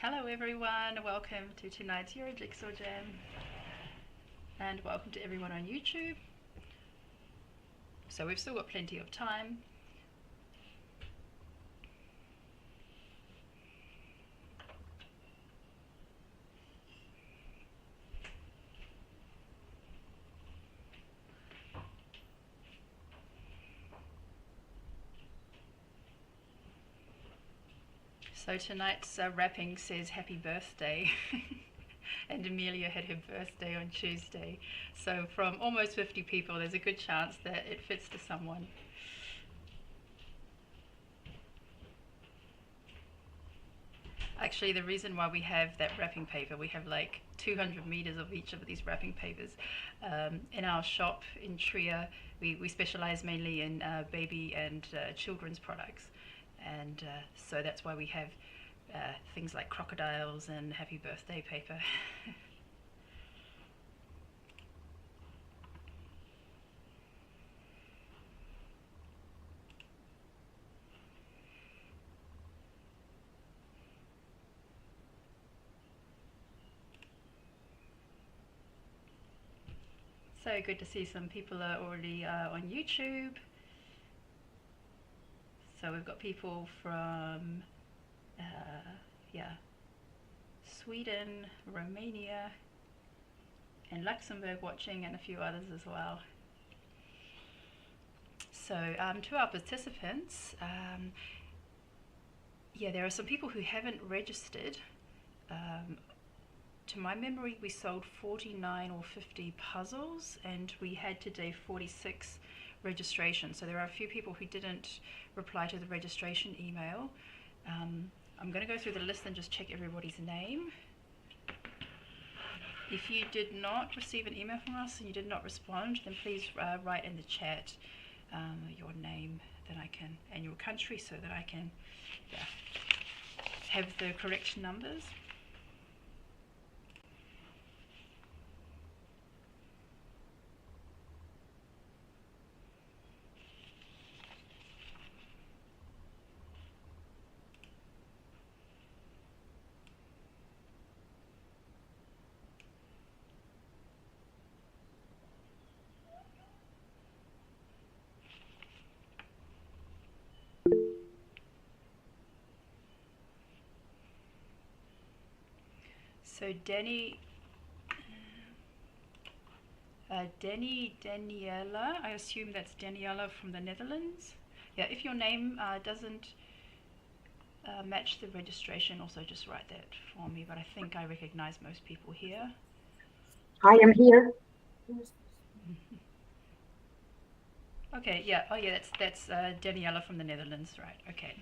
Hello everyone, welcome to tonight's Euro Jigsaw Jam, and welcome to everyone on YouTube. So we've still got plenty of time. So tonight's wrapping says happy birthday and Amelia had her birthday on Tuesday. So from almost 50 people, there's a good chance that it fits to someone. Actually, the reason why we have that wrapping paper, we have like 200 meters of each of these wrapping papers. In our shop in Trier, we specialize mainly in baby and children's products. And so that's why we have things like crocodiles and happy birthday paper. So good to see some people are already on YouTube. So we've got people from Sweden, Romania, and Luxembourg watching, and a few others as well. So to our participants, there are some people who haven't registered. To my memory, we sold 49 or 50 puzzles, and we had today 46 registrations. So there are a few people who didn't reply to the registration email. I'm going to go through the list and just check everybody's name. If you did not receive an email from us and you did not respond, then please write in the chat your name, then I can, and your country, so that I can have the correct numbers. So Daniela, I assume that's Daniela from the Netherlands. Yeah, if your name doesn't match the registration, also just write that for me, but I think I recognize most people here. I am here. Okay, yeah, oh yeah, that's Daniela from the Netherlands, right, okay.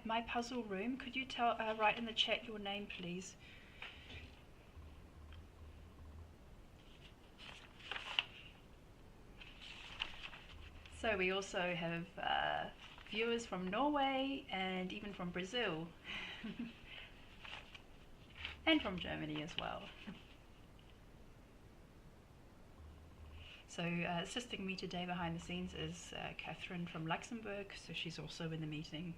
My puzzle room, could you write in the chat your name, please? So we also have viewers from Norway and even from Brazil and from Germany as well. So assisting me today behind the scenes is Catherine from Luxembourg, so she's also in the meeting.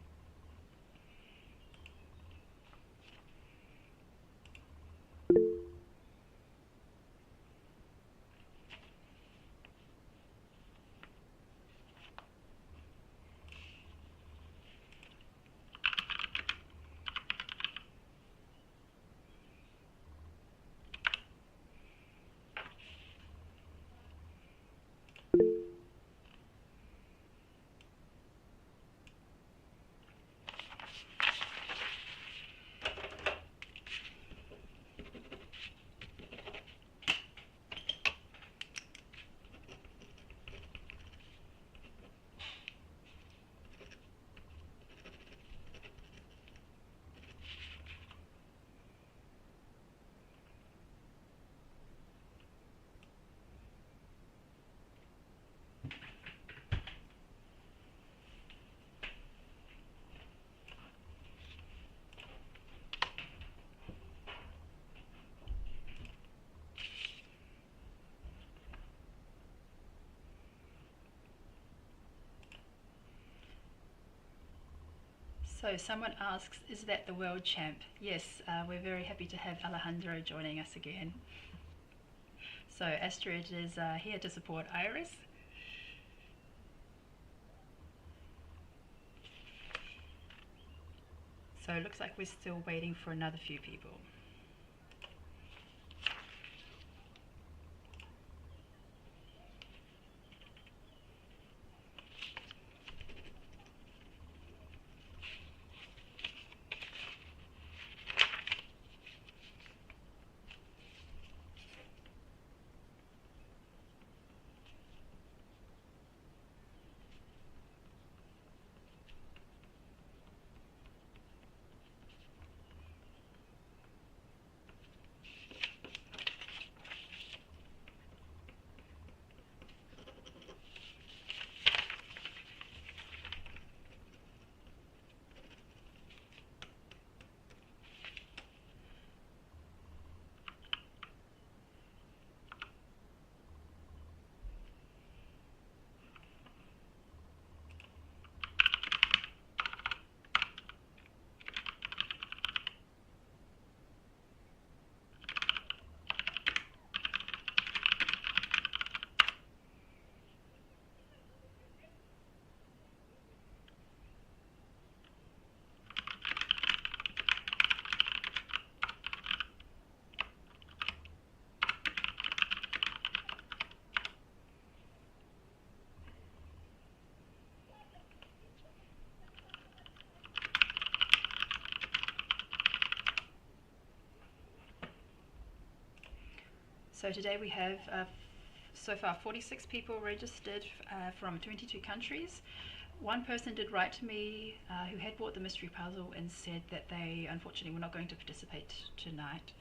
So someone asks, is that the world champ? Yes, we're very happy to have Alejandro joining us again. So Astrid is here to support Iris. So it looks like we're still waiting for another few people. So today we have so far 46 people registered from 22 countries. One person did write to me who had bought the mystery puzzle and said that they unfortunately were not going to participate tonight.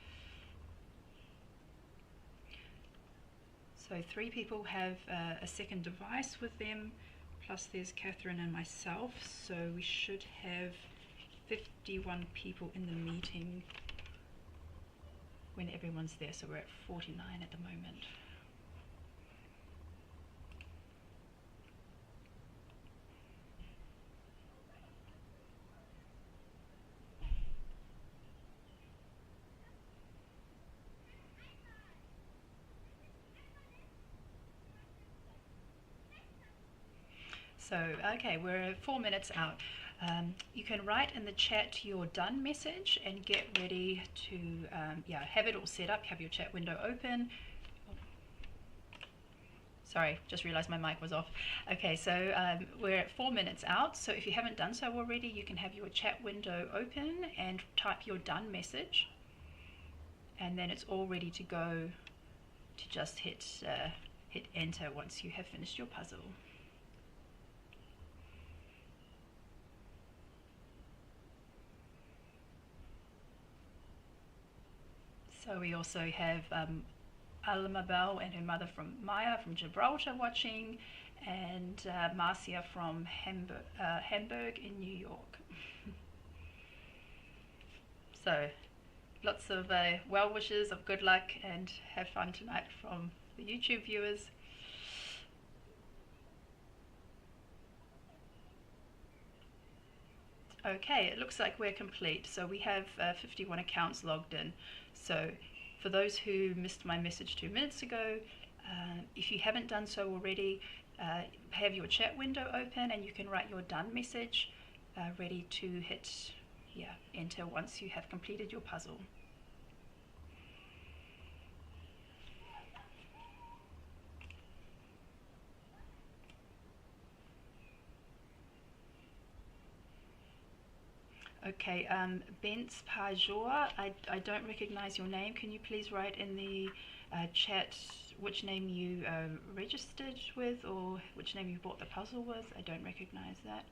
So 3 people have a second device with them, plus there's Catherine and myself, so we should have 51 people in the meeting when everyone's there, so we're at 49 at the moment. So, okay, we're 4 minutes out. You can write in the chat your done message and get ready to have it all set up, have your chat window open. Sorry, just realized my mic was off. Okay, so we're at 4 minutes out, so if you haven't done so already, you can have your chat window open and type your done message, and then it's all ready to go to just hit enter once you have finished your puzzle. So we also have Alamabel and her mother from Maya from Gibraltar watching, and Marcia from Hamburg in New York. So lots of well wishes of good luck and have fun tonight from the YouTube viewers. Okay, it looks like we're complete. So we have 51 accounts logged in. So for those who missed my message 2 minutes ago, if you haven't done so already, have your chat window open and you can write your done message ready to hit enter once you have completed your puzzle. Okay, Bence Pajor, I don't recognize your name. Can you please write in the chat which name you registered with or which name you bought the puzzle with? I don't recognize that.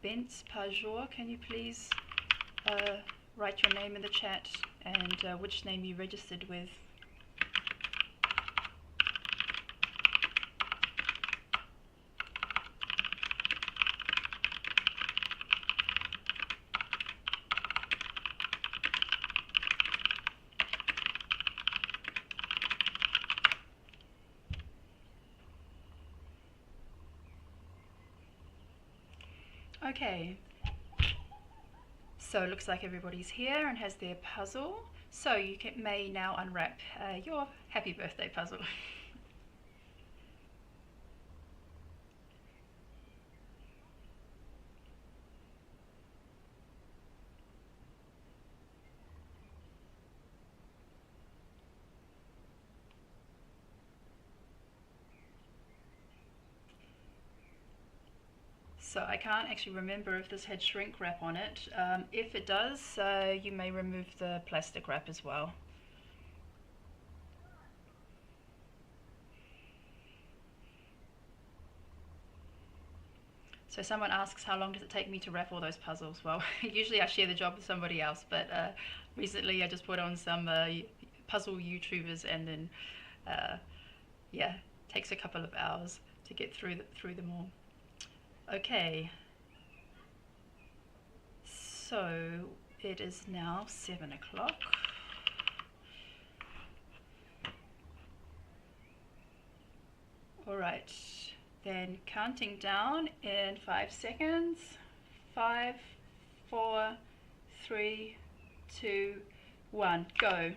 Bence Pajor, can you please write your name in the chat and which name you registered with? Okay, so it looks like everybody's here and has their puzzle. So you may now unwrap your happy birthday puzzle. So I can't actually remember if this had shrink wrap on it. If it does, you may remove the plastic wrap as well. So someone asks, how long does it take me to wrap all those puzzles? Well, usually I share the job with somebody else, but recently I just put on some puzzle YouTubers, and then yeah, takes a couple of hours to get through them all. Okay, so it is now 7 o'clock. All right, then counting down in 5 seconds. 5, 4, 3, 2, 1, go.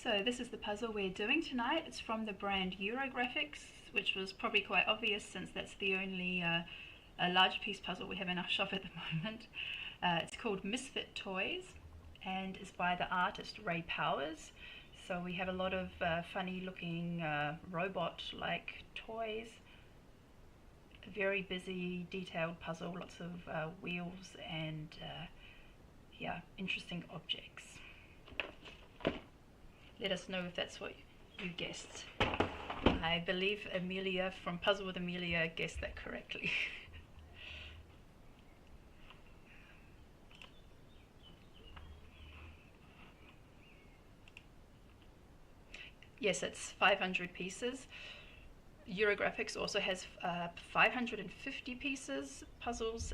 So this is the puzzle we're doing tonight. It's from the brand Eurographics, which was probably quite obvious since that's the only a large piece puzzle we have in our shop at the moment. It's called Misfit Toys and is by the artist Ray Powers. So we have a lot of funny looking robot-like toys. A very busy, detailed puzzle, lots of wheels and yeah, interesting objects. Let us know if that's what you guessed. I believe Amelia from Puzzle with Amelia guessed that correctly. Yes, it's 500 pieces. Eurographics also has 550 pieces puzzles.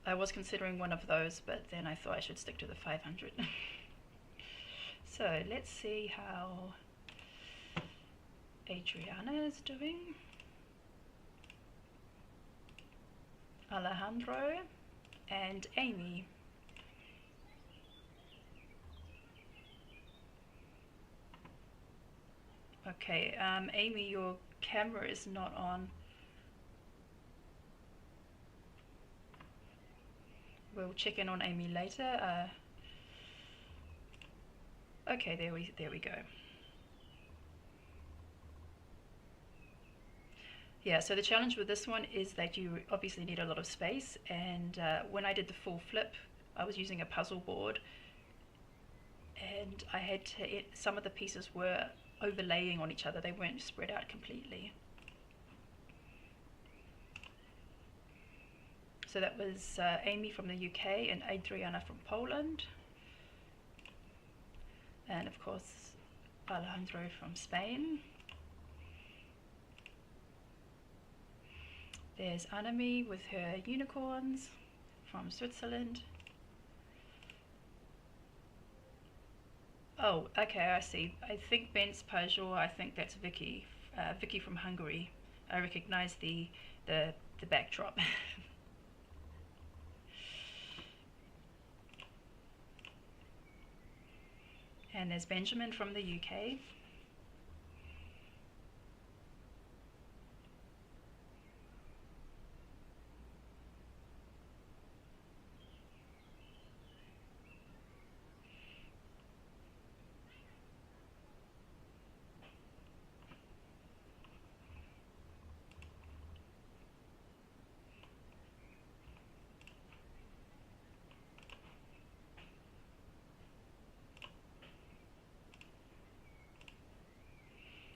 I was considering one of those, but then I thought I should stick to the 500. So let's see how Adriana is doing. Alejandro and Amy. Okay, Amy, your camera is not on. We'll check in on Amy later. Okay, there we go. Yeah, so the challenge with this one is that you obviously need a lot of space, and when I did the full flip, I was using a puzzle board, and I had to, some of the pieces were overlaying on each other, they weren't spread out completely. So that was Amy from the UK and Adriana from Poland. And of course, Alejandro from Spain. There's Anami with her unicorns from Switzerland. Oh, okay, I see. I think Bence Pajor, I think that's Vicky. Vicky from Hungary. I recognize the backdrop. And there's Benjamin from the UK.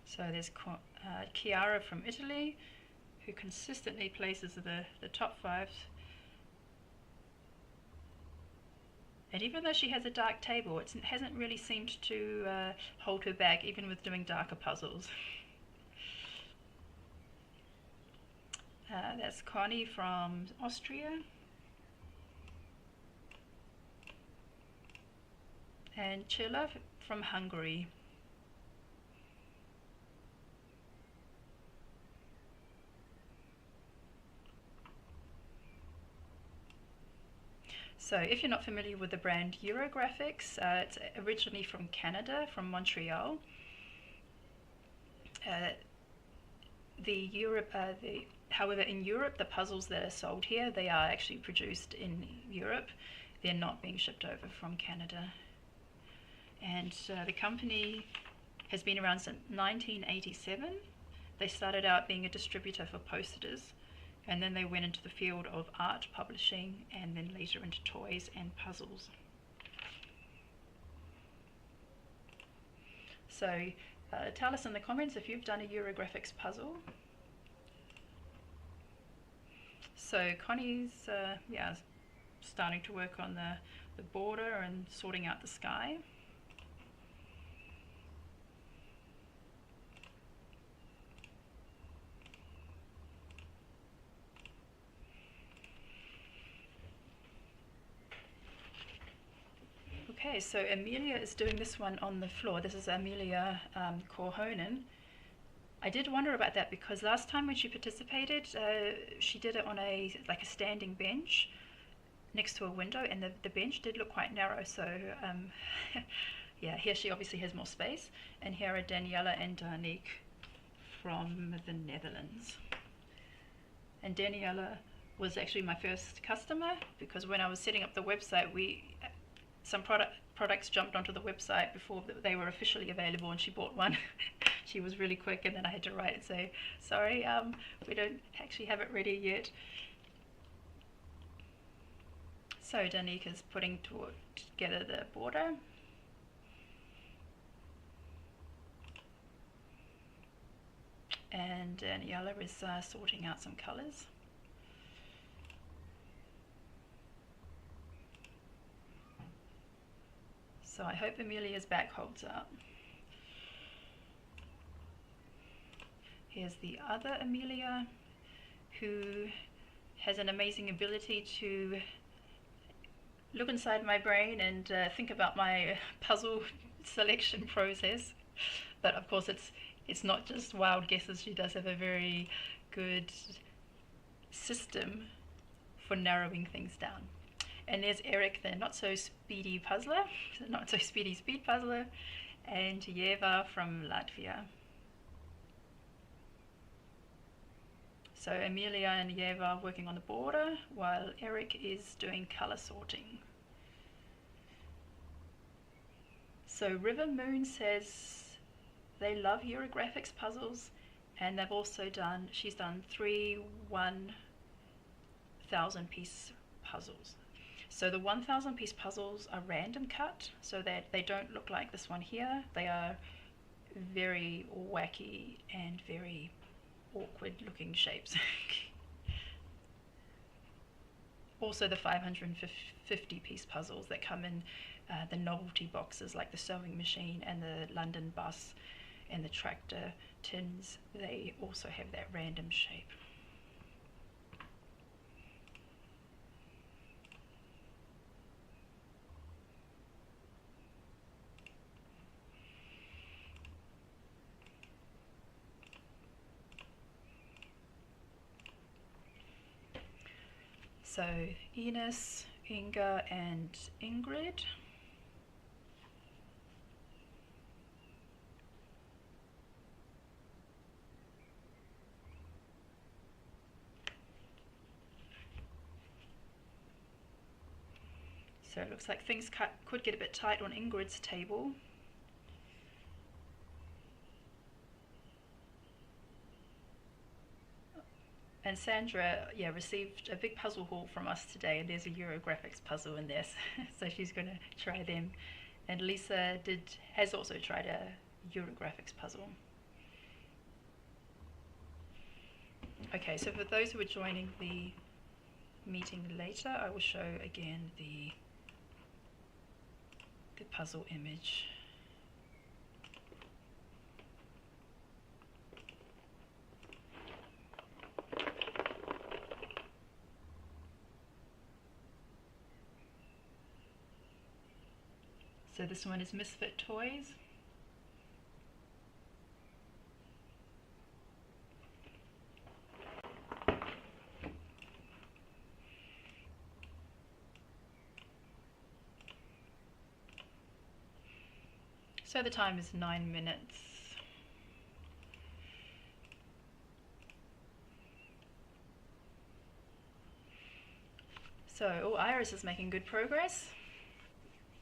So there's Chiara from Italy, who consistently places the top 5. And even though she has a dark table, it hasn't really seemed to hold her back, even with doing darker puzzles. That's Connie from Austria. And Chilla from Hungary. So if you're not familiar with the brand Eurographics, it's originally from Canada, from Montreal. However, in Europe, the puzzles that are sold here, they are actually produced in Europe. They're not being shipped over from Canada. And the company has been around since 1987. They started out being a distributor for posters, and then they went into the field of art publishing, and then later into toys and puzzles. So tell us in the comments if you've done a Eurographics puzzle. So Connie's starting to work on the border and sorting out the sky. Okay, so Amelia is doing this one on the floor. This is Amelia Korhonen. I did wonder about that because last time when she participated, she did it on a standing bench next to a window, and the bench did look quite narrow. So yeah, here she obviously has more space. And here are Daniela and Danique from the Netherlands. And Daniela was actually my first customer because when I was setting up the website, some products jumped onto the website before they were officially available, and she bought one. She was really quick, and then I had to write and say, sorry, we don't actually have it ready yet. So Danique is putting together the border. And Daniela is sorting out some colors. So I hope Amelia's back holds up. Here's the other Amelia, who has an amazing ability to look inside my brain and think about my puzzle selection process. But of course it's not just wild guesses. She does have a very good system for narrowing things down. And there's Eric, the not so speedy puzzler, not so speedy speed puzzler, and Yeva from Latvia. So Amelia and Yeva are working on the border while Eric is doing color sorting. So River Moon says they love Eurographics puzzles, and they've also she's done 3 1,000 piece puzzles. So the 1,000 piece puzzles are random cut, so that they don't look like this one here. They are very wacky and very awkward looking shapes. Also the 550 piece puzzles that come in the novelty boxes, like the sewing machine and the London bus and the tractor tins, they also have that random shape. So Ines, Inga and Ingrid. So it looks like things could get a bit tight on Ingrid's table. And Sandra, yeah, received a big puzzle haul from us today, and there's a Eurographics puzzle in there, so she's going to try them. And Lisa has also tried a Eurographics puzzle. Okay, so for those who are joining the meeting later, I will show again the puzzle image. So this one is Misfit Toys. So the time is 9 minutes. So Iris is making good progress,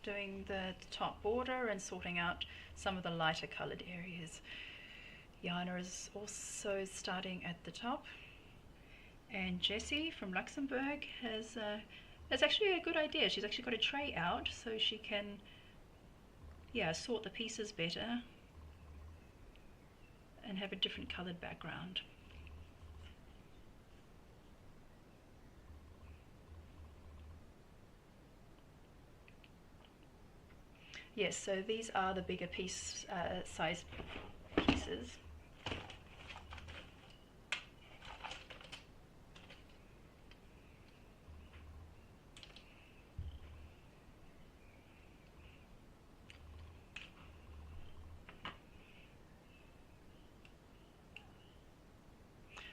doing the top border and sorting out some of the lighter colored areas. Jana is also starting at the top, and Jessie from Luxembourg has that's actually a good idea. She's actually got a tray out so she can sort the pieces better and have a different colored background. Yes, so these are the bigger size pieces.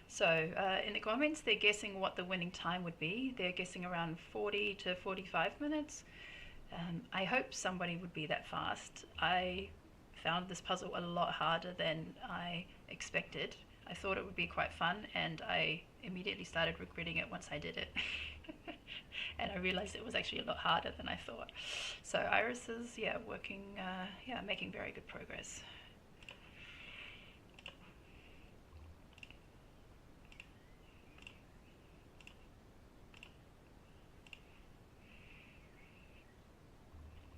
So in the comments they're guessing what the winning time would be. They're guessing around 40 to 45 minutes. I hope somebody would be that fast. I found this puzzle a lot harder than I expected. I thought it would be quite fun, and I immediately started regretting it once I did it. And I realized it was actually a lot harder than I thought. So Iris is working, making very good progress.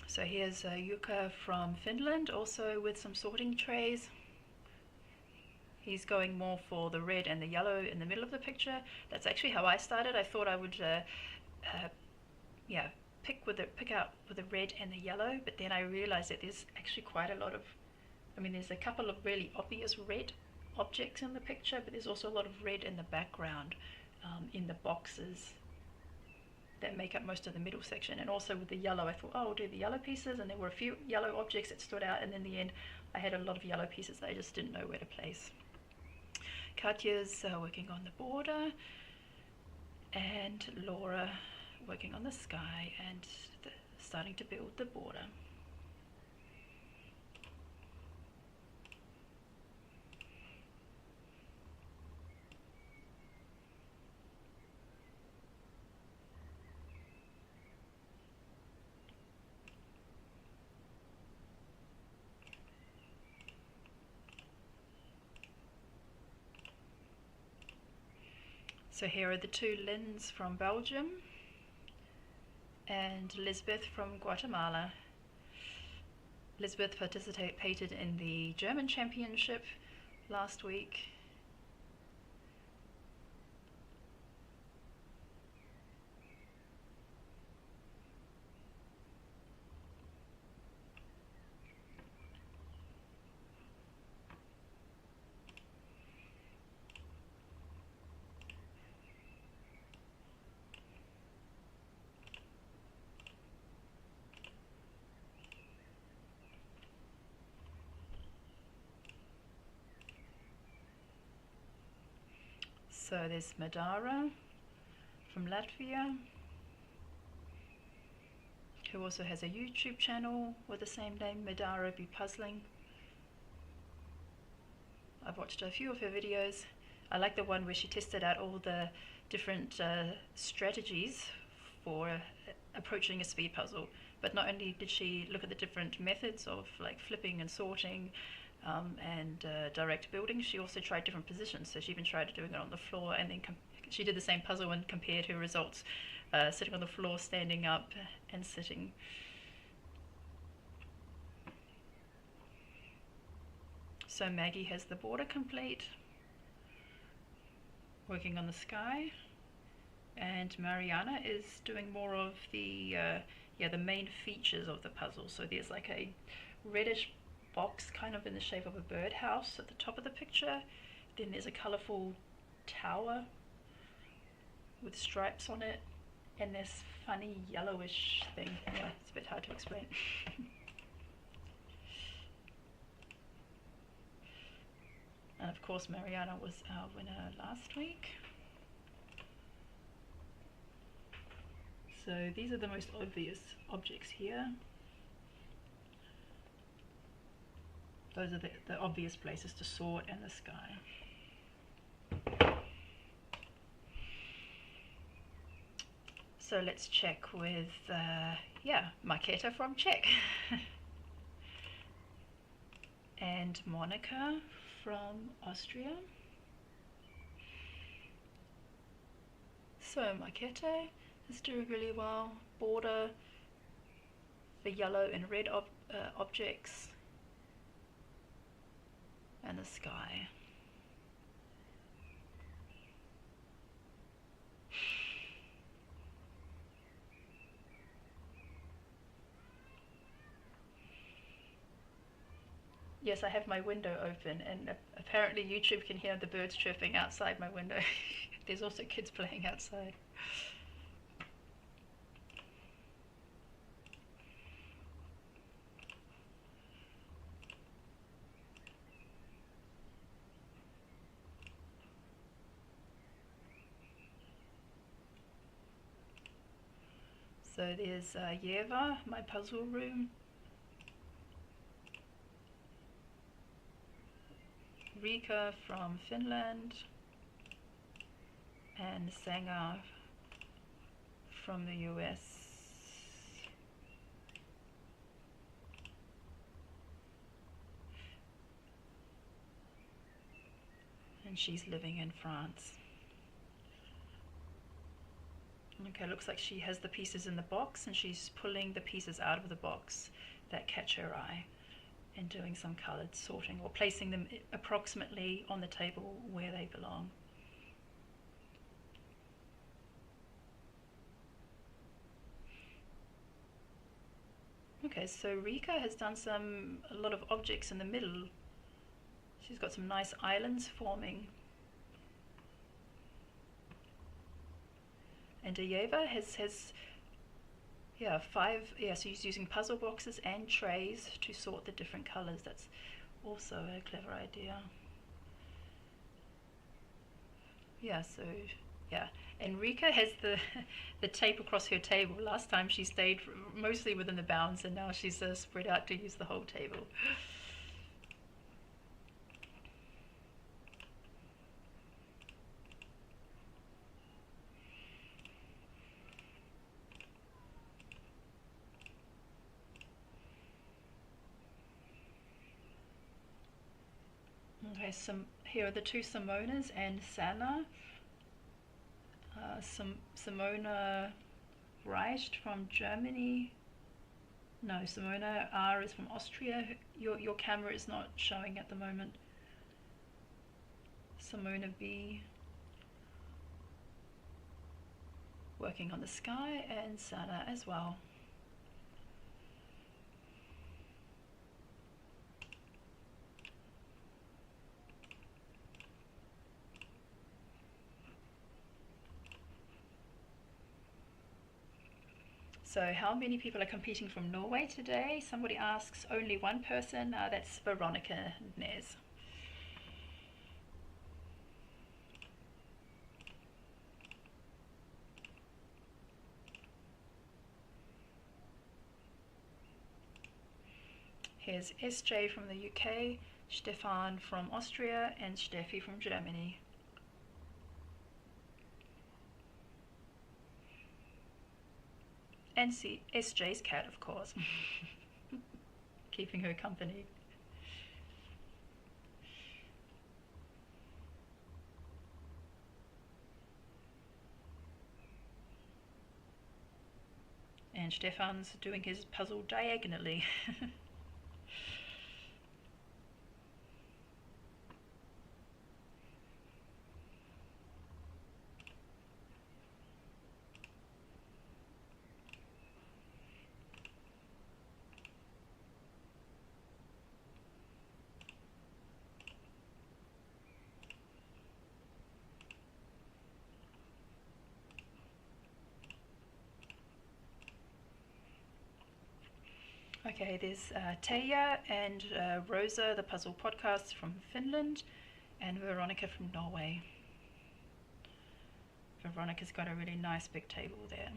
So here's Jukka from Finland, also with some sorting trays. He's going more for the red and the yellow in the middle of the picture. That's actually how I started. I thought I would pick out with the red and the yellow, but then I realized that there's actually quite a lot of, there's a couple of really obvious red objects in the picture, but there's also a lot of red in the background, in the boxes that make up most of the middle section. And also with the yellow, I thought, oh, I'll do the yellow pieces, and there were a few yellow objects that stood out, and in the end I had a lot of yellow pieces that I just didn't know where to place. Katya's working on the border, and Laura working on the sky and starting to build the border. So here are the two Lins from Belgium and Lisbeth from Guatemala. Lisbeth participated in the German Championship last week. So there's Madara from Latvia, who also has a YouTube channel with the same name, Madara Be Puzzling. I've watched a few of her videos. I like the one where she tested out all the different strategies for approaching a speed puzzle. But not only did she look at the different methods of like flipping and sorting and direct building, she also tried different positions. So she even tried doing it on the floor, and then she did the same puzzle and compared her results sitting on the floor, standing up, and sitting. So Maggie has the border complete, working on the sky, and Mariana is doing more of the the main features of the puzzle. So there's like a reddish box kind of in the shape of a birdhouse at the top of the picture. Then there's a colourful tower with stripes on it, and this funny yellowish thing. Yeah, it's a bit hard to explain. And of course Mariana was our winner last week. So these are the most obvious objects here. Those are the obvious places to sort, and the sky. So let's check with, Marketa from Czech. And Monica from Austria. So Marketa is doing really well. Border, the yellow and red objects, and the sky. Yes, I have my window open, and apparently YouTube can hear the birds chirping outside my window. There's also kids playing outside. So there's Yeva, my puzzle room. Rika from Finland, and Sanger from the US. And she's living in France. Okay, looks like she has the pieces in the box, and she's pulling the pieces out of the box that catch her eye, and doing some colored sorting, or placing them approximately on the table where they belong. Okay, so Rika has done a lot of objects in the middle. She's got some nice islands forming. And Ayeva has so he's using puzzle boxes and trays to sort the different colors. That's also a clever idea. And Rika has the tape across her table. Last time she stayed mostly within the bounds, and now she's spread out to use the whole table. Okay, here are the two Simonas and Sana. Simona Reicht from Germany. No, Simona R is from Austria. Your camera is not showing at the moment. Simona B, working on the sky, and Sana as well. So how many people are competing from Norway today? Somebody asks. Only one person. That's Veronica Nes. Here's SJ from the UK, Stefan from Austria, and Steffi from Germany. And see SJ's cat, of course, keeping her company. And Stefan's doing his puzzle diagonally. Okay, there's Teija and Rosa, the puzzle podcast from Finland, and Veronica from Norway. Veronica's got a really nice big table there.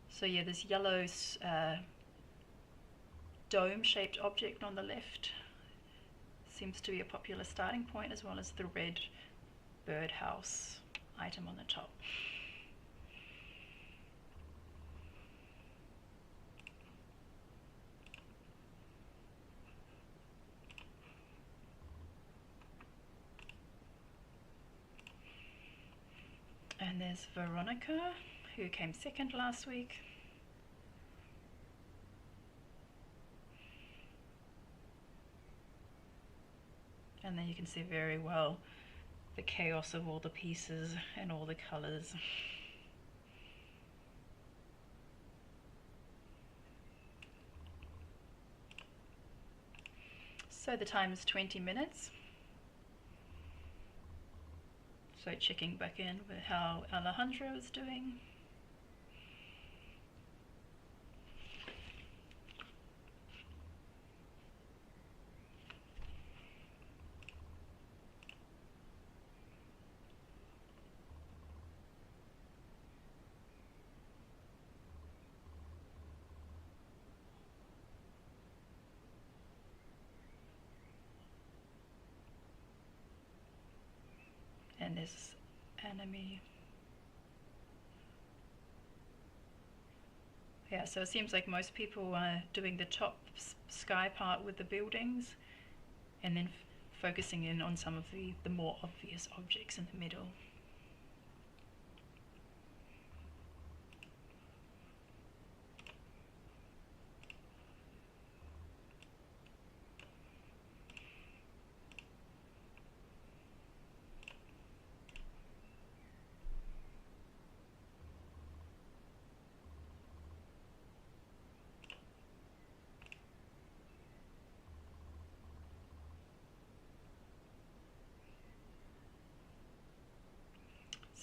So yeah, this yellow dome-shaped object on the left seems to be a popular starting point, as well as the red birdhouse item on the top. And there's Veronica, who came second last week. And then you can see very well the chaos of all the pieces and all the colors. So the time is 20 minutes. So checking back in with how Alejandro is doing. And there's enemy. Yeah, so it seems like most people are doing the top sky part with the buildings, and then focusing in on some of the more obvious objects in the middle.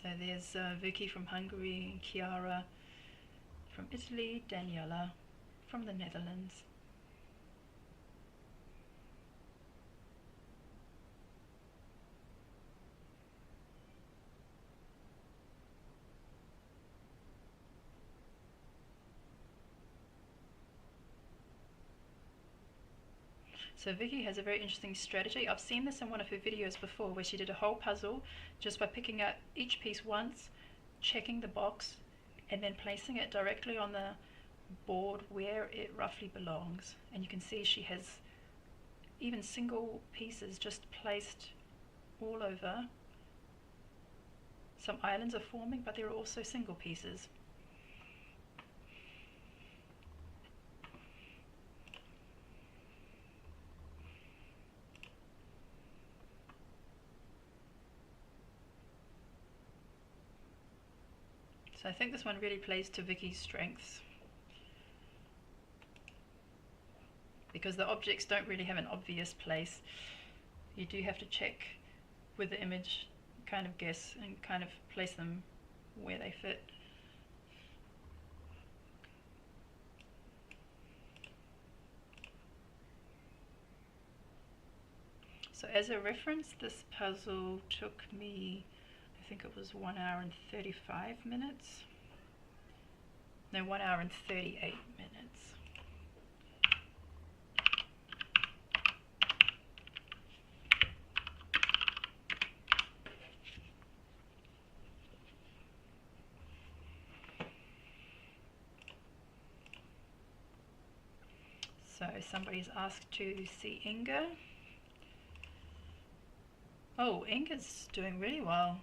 So there's Vicky from Hungary, Chiara from Italy, Daniela from the Netherlands. So Vicky has a very interesting strategy. I've seen this in one of her videos before, where she did a whole puzzle just by picking up each piece once, checking the box, and then placing it directly on the board where it roughly belongs. And you can see she has even single pieces just placed all over. Some islands are forming, but there are also single pieces. So I think this one really plays to Vicky's strengths, because the objects don't really have an obvious place. You do have to check with the image, kind of guess and kind of place them where they fit. So as a reference, this puzzle took me, I think it was 1 hour and 35 minutes. No, 1 hour and 38 minutes. So somebody's asked to see Inga. Oh, Inga's doing really well.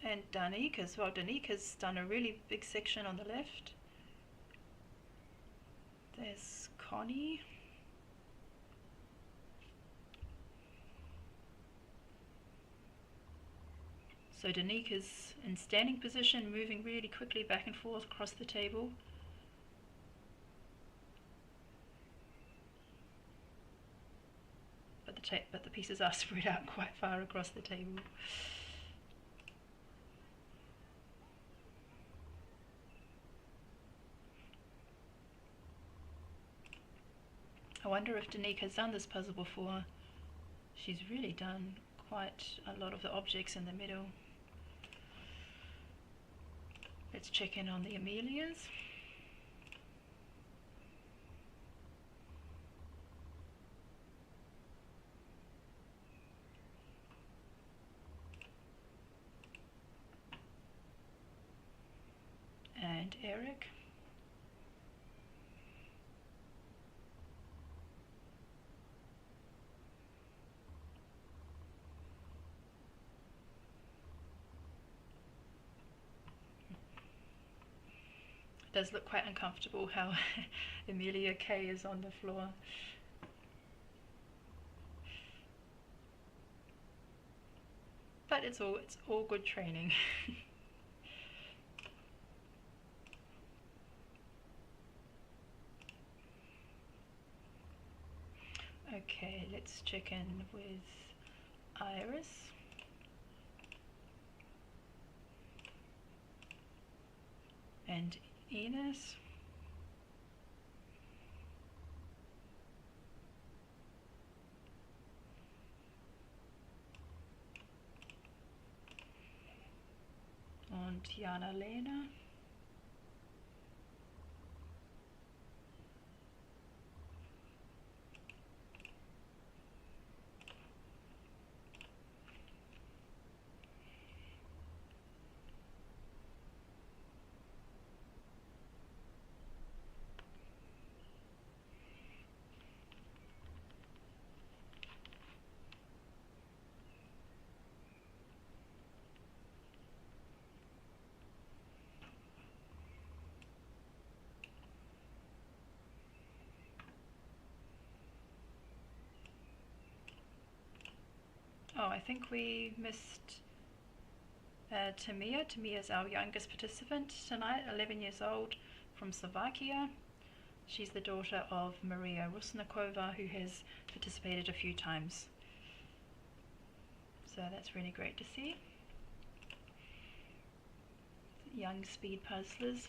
And Danique as well. Danique has done a really big section on the left. There's Connie. So Danique is in standing position, moving really quickly back and forth across the table. But the pieces are spread out quite far across the table. I wonder if Danique has done this puzzle before. She's really done quite a lot of the objects in the middle. Let's check in on the Amelias. And Eric. It does look quite uncomfortable how Amelia K is on the floor. But it's all good training. Okay, let's check in with Iris. And Enos. Und Jana Lena. Oh, I think we missed Tamia. Tamia is our youngest participant tonight, 11 years old, from Slovakia. She's the daughter of Maria Rusnikova, who has participated a few times. So that's really great to see. Young speed puzzlers.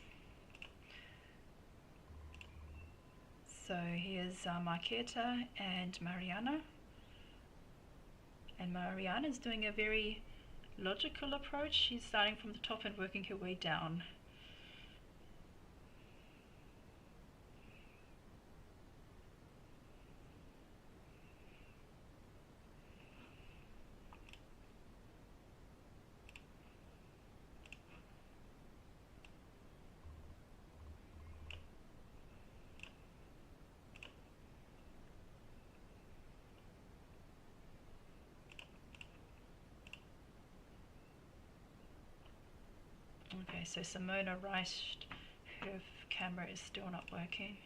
So here's Marketa and Mariana. And Mariana's doing a very logical approach. She's starting from the top and working her way down. Okay, so Simona Rice, her camera is still not working.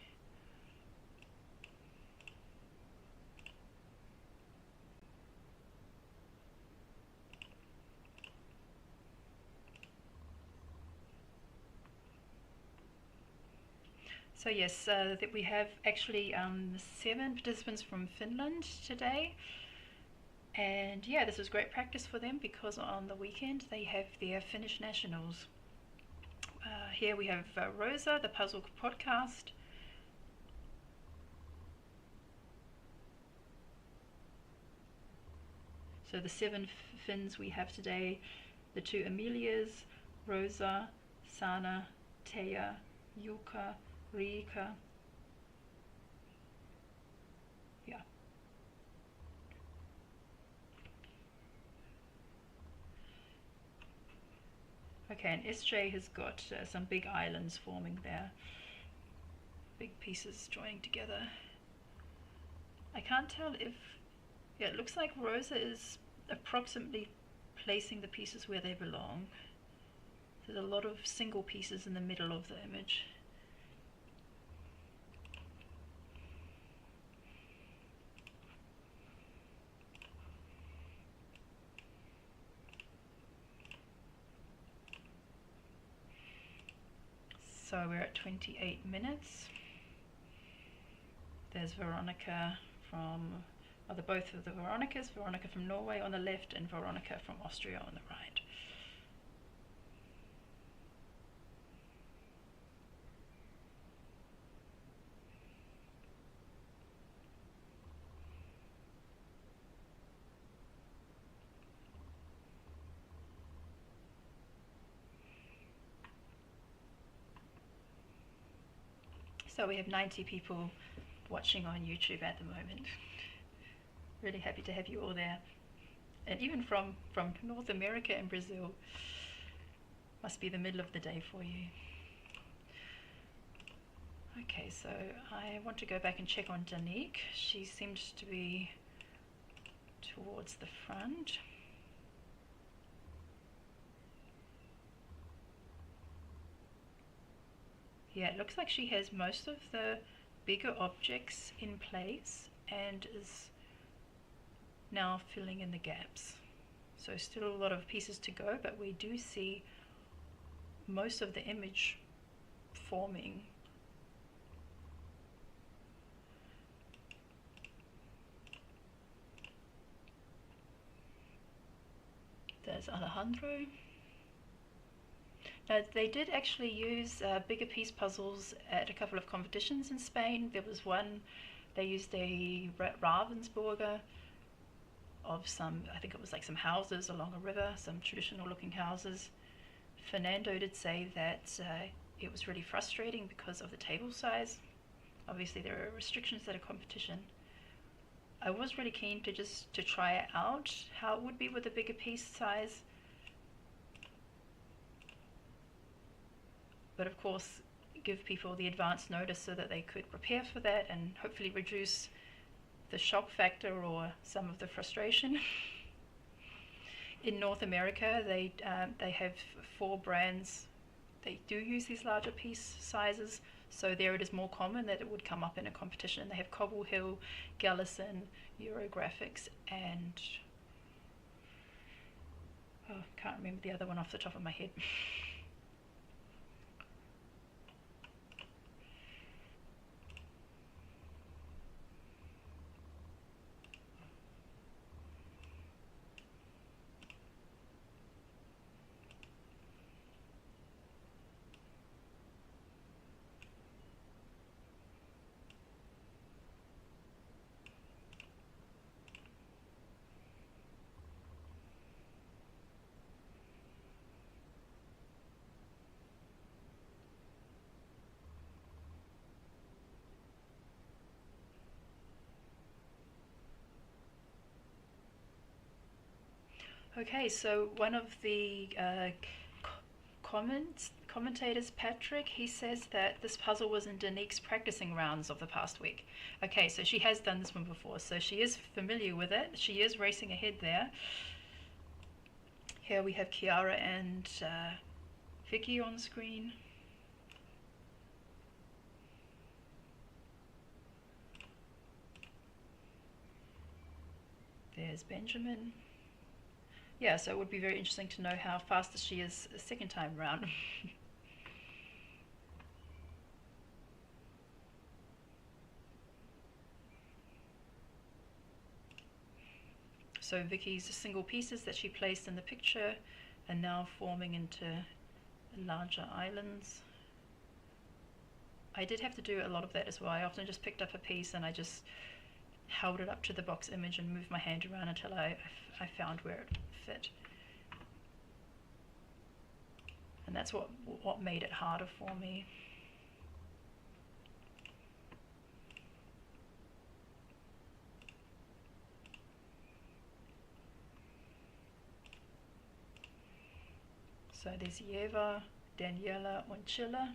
So yes, that we have actually 7 participants from Finland today. And yeah, this is great practice for them because on the weekend they have their Finnish nationals. Here we have Rosa, the Puzzle Podcast. So the 7 Finns we have today, the 2 Amelias, Rosa, Sana, Teija, Jukka, Riikka. Yeah. Okay, and SJ has got some big islands forming there. big pieces joining together. I can't tell if, yeah, it looks like Rosa is approximately placing the pieces where they belong. There's a lot of single pieces in the middle of the image. So we're at 28 minutes. There's Veronica from, both of the Veronicas, Veronica from Norway on the left and Veronica from Austria on the right. So we have 90 people watching on YouTube at the moment. Really happy to have you all there. And even from North America and Brazil. Must be the middle of the day for you. Okay, so I want to go back and check on Danique. She seems to be towards the front. Yeah, it looks like she has most of the bigger objects in place and is now filling in the gaps. So still a lot of pieces to go, but we do see most of the image forming. There's Alejandro. Now, they did actually use bigger piece puzzles at a couple of competitions in Spain. There was one, they used a Ravensburger of some, I think it was like some houses along a river, some traditional looking houses. Fernando did say that it was really frustrating because of the table size. Obviously there are restrictions at a competition. I was really keen to try out how it would be with a bigger piece size. But of course, give people the advance notice so that they could prepare for that and hopefully reduce the shock factor or some of the frustration. In North America, they have 4 brands. They do use these larger piece sizes, so there it is more common that it would come up in a competition. They have Cobble Hill, Gallison, Eurographics, and can't remember the other one off the top of my head. Okay, so one of the commentators, Patrick, he says that this puzzle was in Danique's practicing rounds of the past week. Okay, so she has done this one before, so she is familiar with it. She is racing ahead there. Here we have Chiara and Vicky on screen. There's Benjamin. Yeah, so it would be very interesting to know how fast she is a second time round. So Vicky's single pieces that she placed in the picture are now forming into larger islands. I did have to do a lot of that as well. I often just picked up a piece and I just held it up to the box image and moved my hand around until I found where it fit. And that's what made it harder for me. So there's Yeva, Daniela, and Chilla.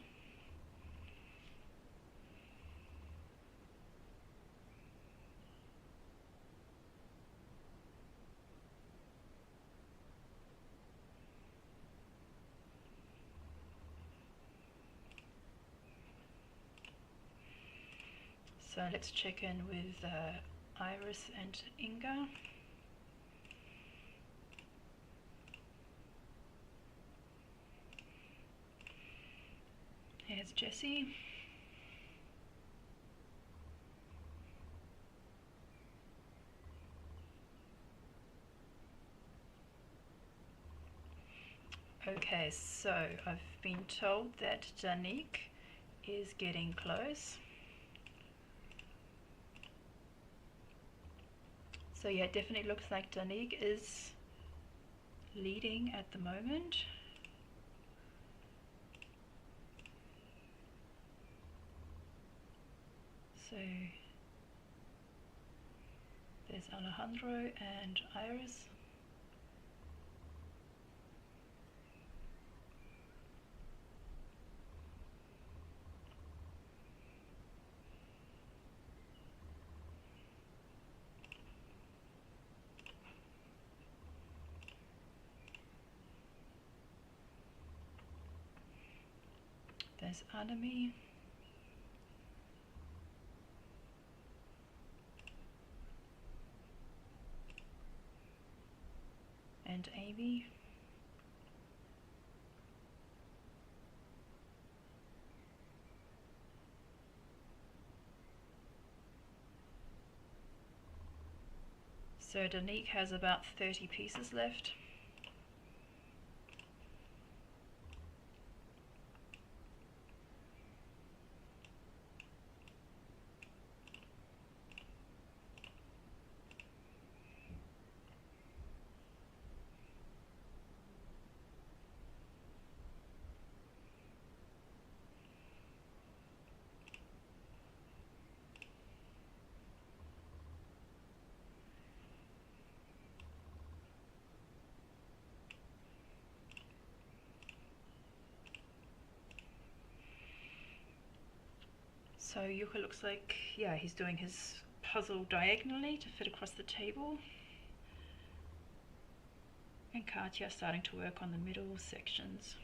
So let's check in with Iris and Inga. Here's Jessie. Okay, so I've been told that Danique is getting close. So yeah, it definitely looks like Danique is leading at the moment. So there's Alejandro and Iris. There's Anami. And Amy. So Danique has about 30 pieces left. So Yuka looks like, yeah, he's doing his puzzle diagonally to fit across the table. And Katya starting to work on the middle sections.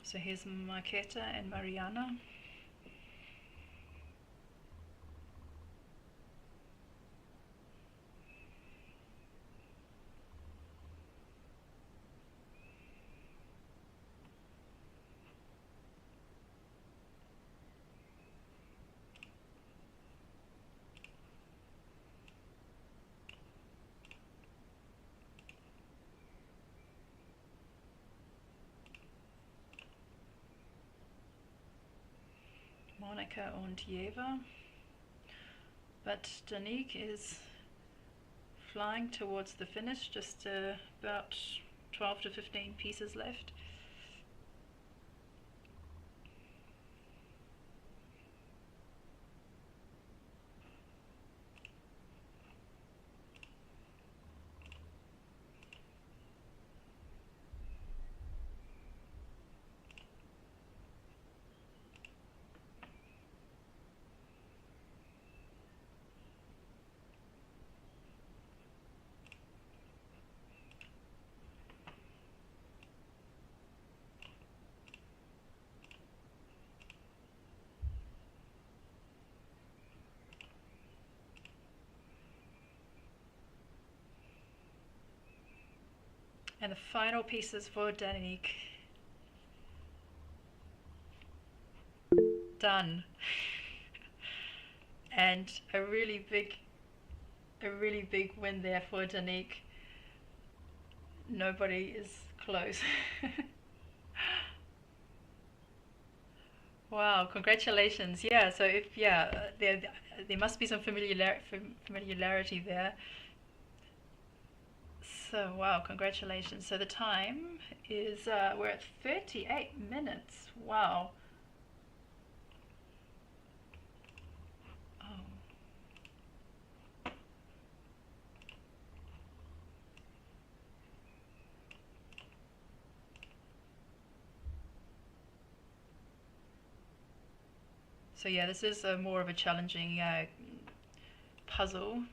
So here's Marketa and Mariana. Monica and Eva. But Danique is flying towards the finish, just about 12 to 15 pieces left. And the final pieces for Danique. Done. And a really big win there for Danique. Nobody is close. Wow, congratulations. Yeah, so if there must be some familiarity there. So wow, congratulations. So the time is we're at 38 minutes. Wow. Oh. So yeah, this is more of a challenging puzzle.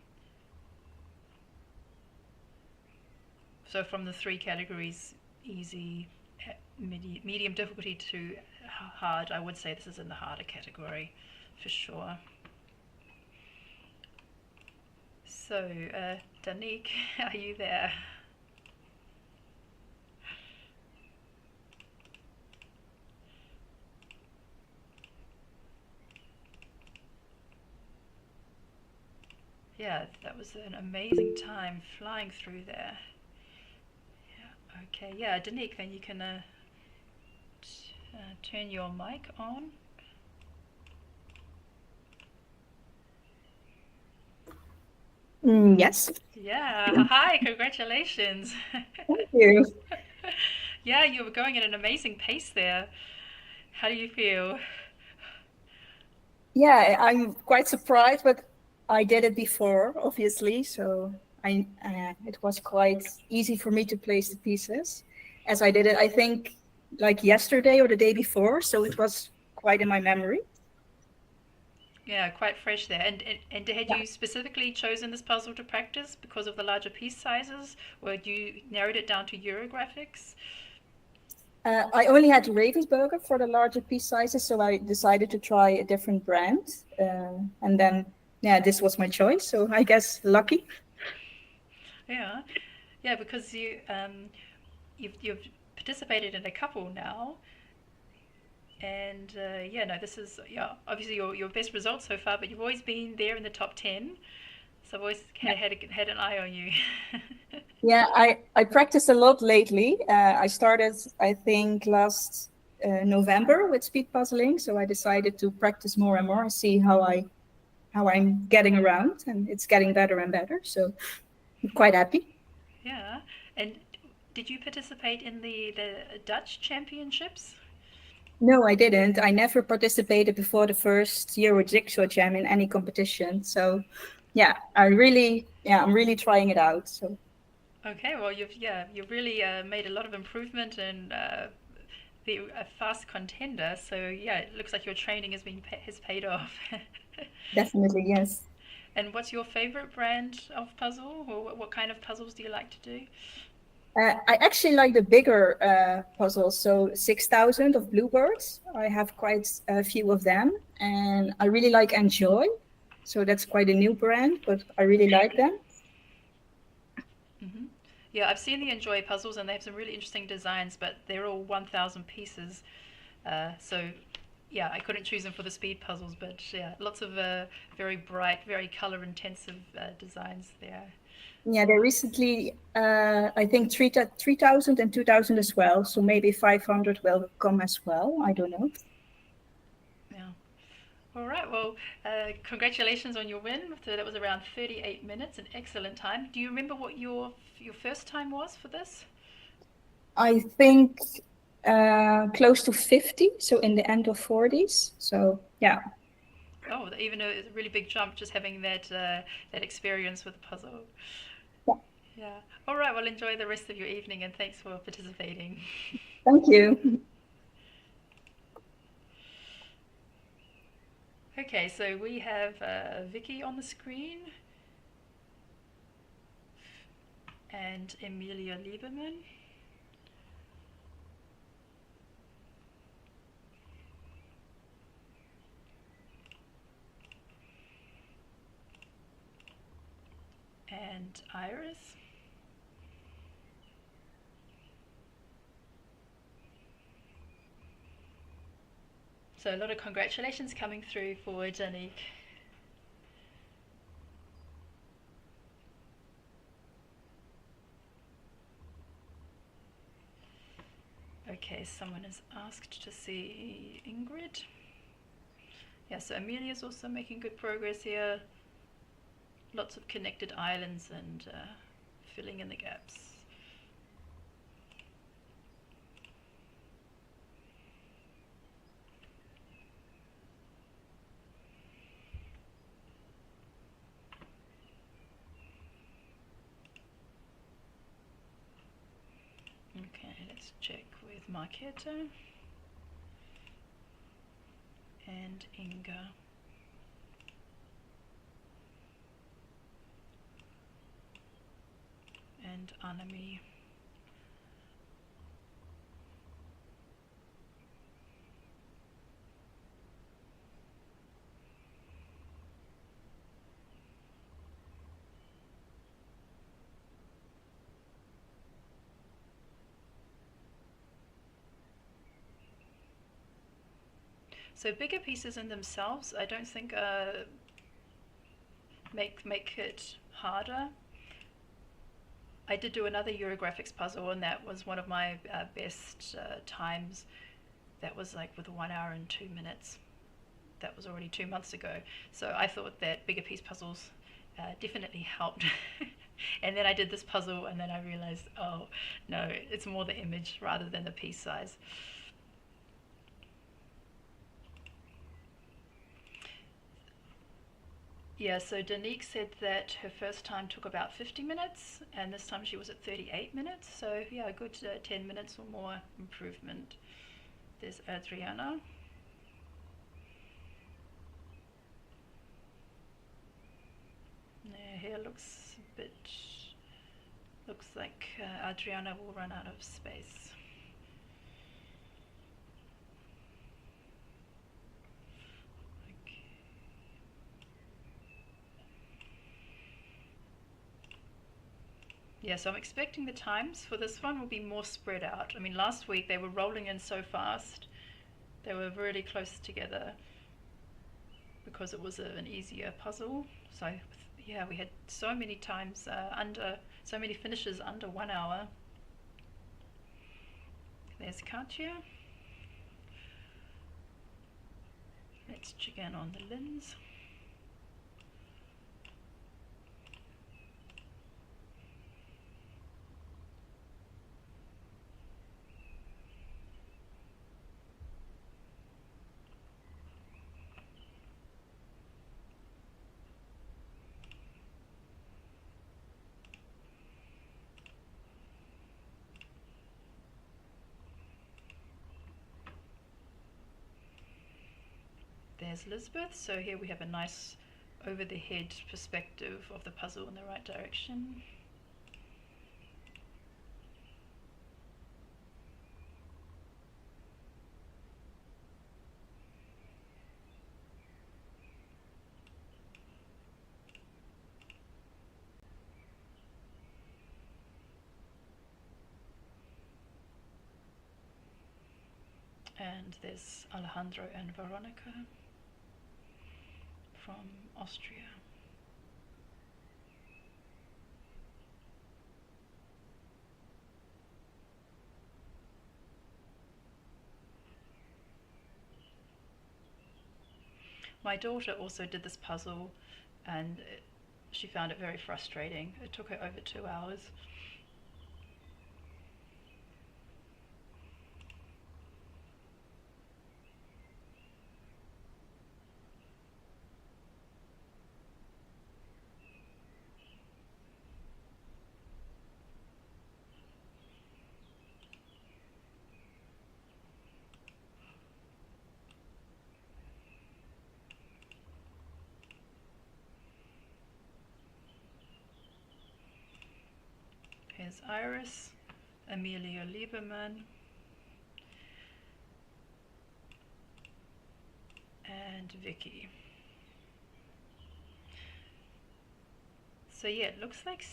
So from the three categories, easy, medium difficulty to hard, I would say this is in the harder category for sure. So, Danique, are you there? Yeah, that was an amazing time flying through there. Yeah, okay, yeah, Danique, then you can turn your mic on. Yes. Yeah, hi, congratulations. Thank you. Yeah, you were going at an amazing pace there. How do you feel? Yeah, I'm quite surprised, but I did it before, obviously, so it was quite easy for me to place the pieces, as I did it, I think, like yesterday or the day before, so it was quite in my memory. Yeah, quite fresh there. And had Yeah. you specifically chosen this puzzle to practice because of the larger piece sizes, or had you narrowed it down to Eurographics? I only had Ravensburger for the larger piece sizes, so I decided to try a different brand, and then yeah, this was my choice. So I guess lucky. Yeah, yeah, because you've participated in a couple now, and yeah, no, this is yeah obviously your best result so far, but you've always been there in the top 10, so I've always had an eye on you. Yeah, I practiced a lot lately. I started, I think, last November with speed puzzling. So I decided to practice more and more and see how I'm getting around, and it's getting better and better. So I'm quite happy. Yeah, and did you participate in the Dutch championships? No, I didn't. I never participated before the first Euro Jigsaw Jam in any competition. So yeah, I'm really trying it out. So Okay, well you've really made a lot of improvement and be a fast contender. So yeah, it looks like your training has paid off. definitely, yes. And what's your favorite brand of puzzle, or what kind of puzzles do you like to do? I actually like the bigger puzzles, so 6,000 of bluebirds. I have quite a few of them, and I really like Enjoy. So that's quite a new brand, but I really like them. Hmm. Yeah, I've seen the Enjoy puzzles, and they have some really interesting designs, but they're all 1,000 pieces. So yeah, I couldn't choose them for the speed puzzles, but yeah, lots of very bright, very color intensive designs there. Yeah, they recently, I think 3,000 and 2,000 as well. So maybe 500 will come as well. I don't know. Yeah. All right. Well, congratulations on your win. So that was around 38 minutes, an excellent time. Do you remember what your first time was for this? I think close to 50, so in the end of 40s. So yeah. Oh, even though it's a really big jump, just having that experience with the puzzle. Yeah. Yeah. All right. Well, enjoy the rest of your evening, and thanks for participating. Thank you. Okay, so we have Vicky on the screen and Emilia Lieberman. And Iris. So a lot of congratulations coming through for Janique. Okay, someone has asked to see Ingrid. Yeah, so Amelia's also making good progress here. Lots of connected islands and filling in the gaps. Okay, let's check with Marketo and Inga. And Anami. So bigger pieces in themselves, I don't think make it harder. I did do another Eurographics puzzle, and that was one of my best times. That was like with 1 hour and 2 minutes. That was already 2 months ago. So I thought that bigger piece puzzles definitely helped. And then I did this puzzle, and then I realized, oh no, it's more the image rather than the piece size. Yeah, so Danique said that her first time took about 50 minutes, and this time she was at 38 minutes. So yeah, a good 10 minutes or more improvement. There's Adriana. Her hair looks a bit, looks like Adriana will run out of space. Yeah, so I'm expecting the times for this one will be more spread out. I mean, last week they were rolling in so fast. They were really close together because it was an easier puzzle. So yeah, we had so many times so many finishes under 1 hour. There's Katya. Let's check in on the lens. There's Lisbeth. So here we have a nice over the head perspective of the puzzle in the right direction. And there's Alejandro and Veronica from Austria. My daughter also did this puzzle, and she found it very frustrating. It took her over 2 hours. Here's Iris, Amelia Lieberman, and Vicky. So yeah, it looks like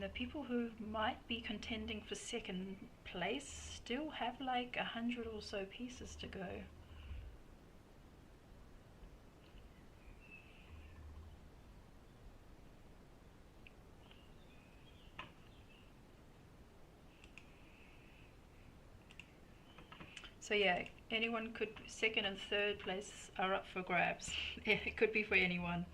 the people who might be contending for second place still have like 100 or so pieces to go. So yeah, anyone could, second and third place are up for grabs. It could be for anyone.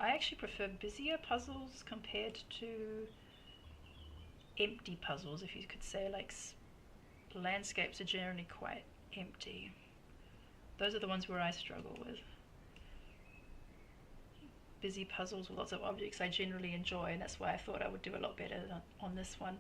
I actually prefer busier puzzles compared to empty puzzles, if you could say. Like landscapes are generally quite empty. Those are the ones where I struggle with. Busy puzzles with lots of objects I generally enjoy, and that's why I thought I would do a lot better on this one.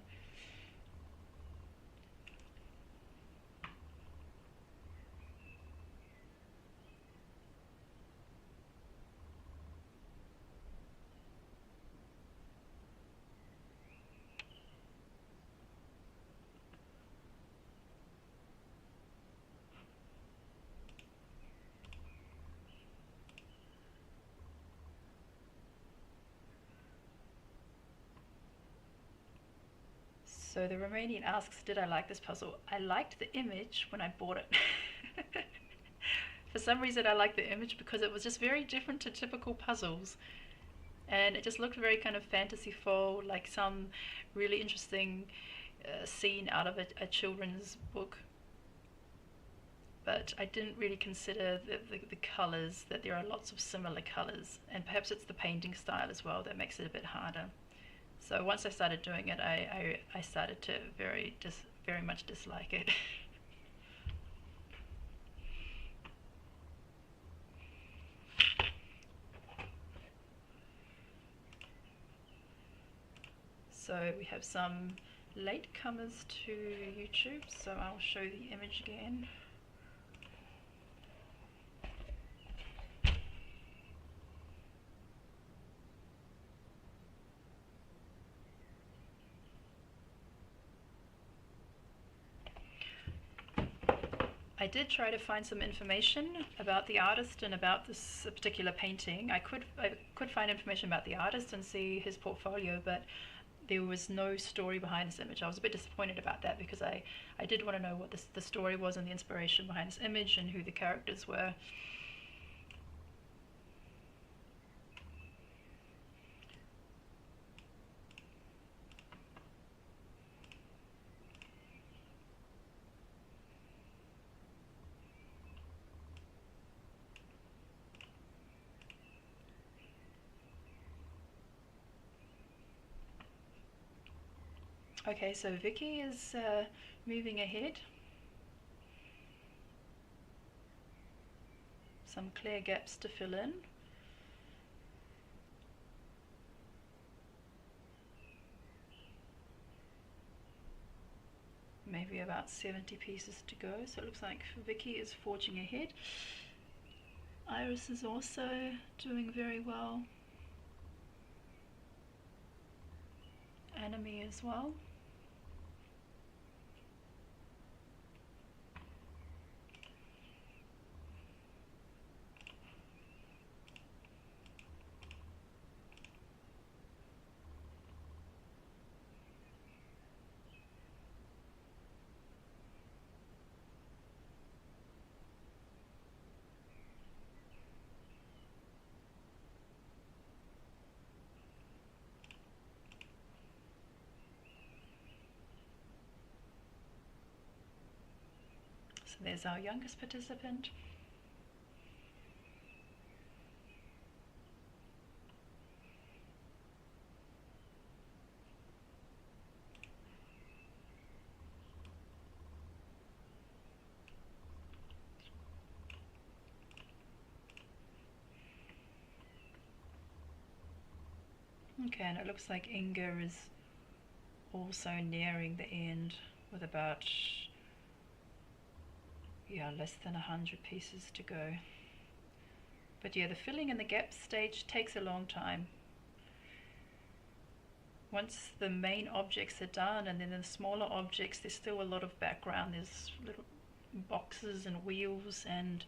So the Romanian asks, did I like this puzzle? I liked the image when I bought it. For some reason I liked the image because it was just very different to typical puzzles. And it just looked very kind of fantasyful, like some really interesting scene out of a children's book. But I didn't really consider the colours, that there are lots of similar colours. And perhaps it's the painting style as well that makes it a bit harder. So once I started doing it, I started to very much dislike it. So we have some latecomers to YouTube, so I'll show the image again. I did try to find some information about the artist and about this particular painting. I could find information about the artist and see his portfolio, but there was no story behind this image. I was a bit disappointed about that because I did want to know what the story was and the inspiration behind this image and who the characters were. Okay, so Vicky is moving ahead. Some clear gaps to fill in. Maybe about 70 pieces to go, so it looks like Vicky is forging ahead. Iris is also doing very well. Anime as well. So there's our youngest participant. Okay, and it looks like Inga is also nearing the end with about, yeah, less than 100 pieces to go. But yeah, the filling in the gap stage takes a long time. Once the main objects are done, and then the smaller objects, there's still a lot of background. There's little boxes and wheels and,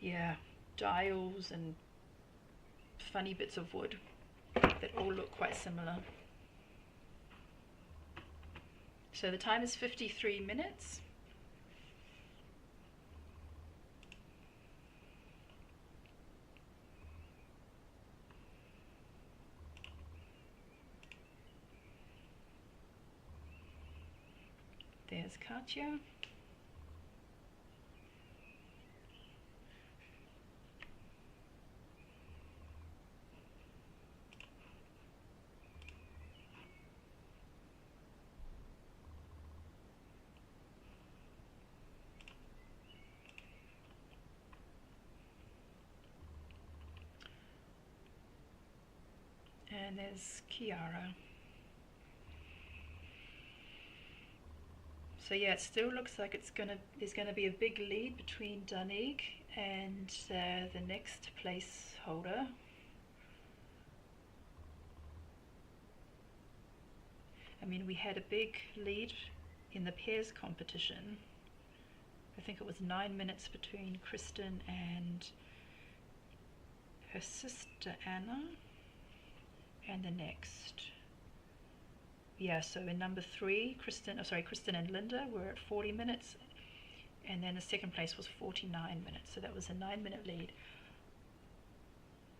yeah, dials and funny bits of wood that all look quite similar. So the time is 53 minutes. there's Katja. And there's Kiara. So yeah, it still looks like there's gonna be a big lead between Danig and the next place holder. I mean, we had a big lead in the pairs competition. I think it was 9 minutes between Kristen and her sister Anna, and the next. Yeah, so in number 3, Kristen and Linda were at 40 minutes, and then the second place was 49 minutes, so that was a 9-minute lead.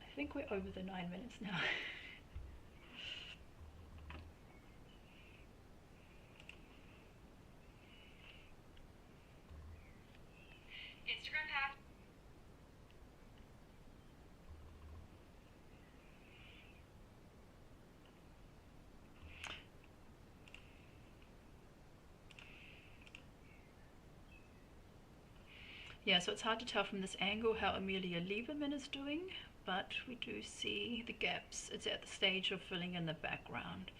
I think we're over the 9 minutes now. Instagram pack. Yeah, so it's hard to tell from this angle how Amelia Lieberman is doing, but we do see the gaps. It's at the stage of filling in the background.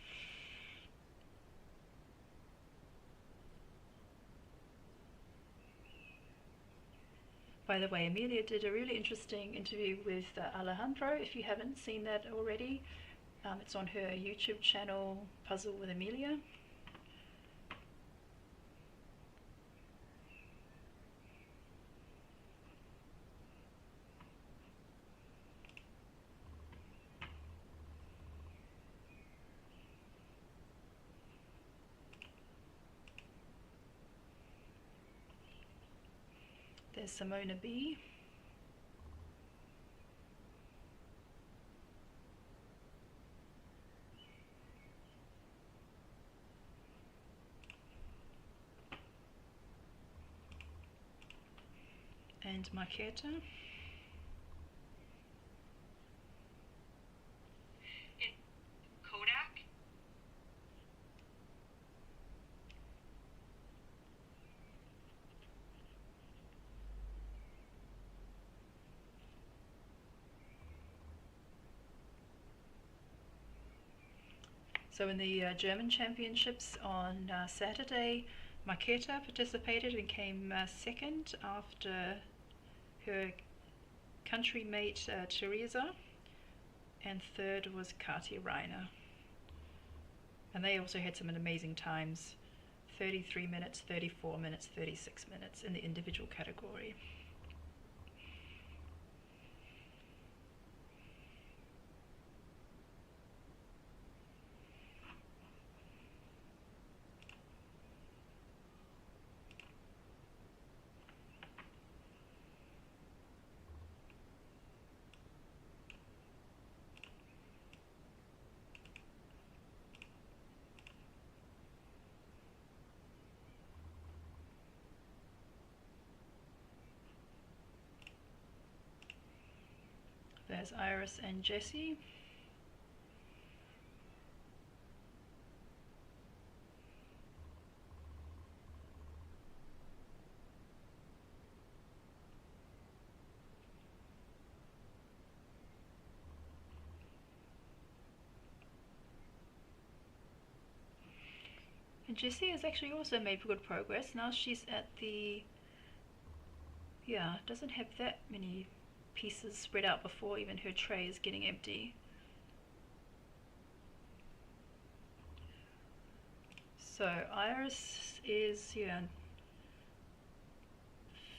By the way, Amelia did a really interesting interview with Alejandro. If you haven't seen that already, it's on her YouTube channel, Puzzle with Amelia. There's Simona B. And Marketa. Kodak. So in the German Championships on Saturday, Marketa participated and came second after her country mate Teresa, and third was Kati Reiner. And they also had some amazing times, 33 minutes, 34 minutes, 36 minutes in the individual category. There's Iris and Jessie. And Jessie has actually also made good progress. Now she's at the, yeah, doesn't have that many pieces spread out before even her tray is getting empty. So Iris is, yeah,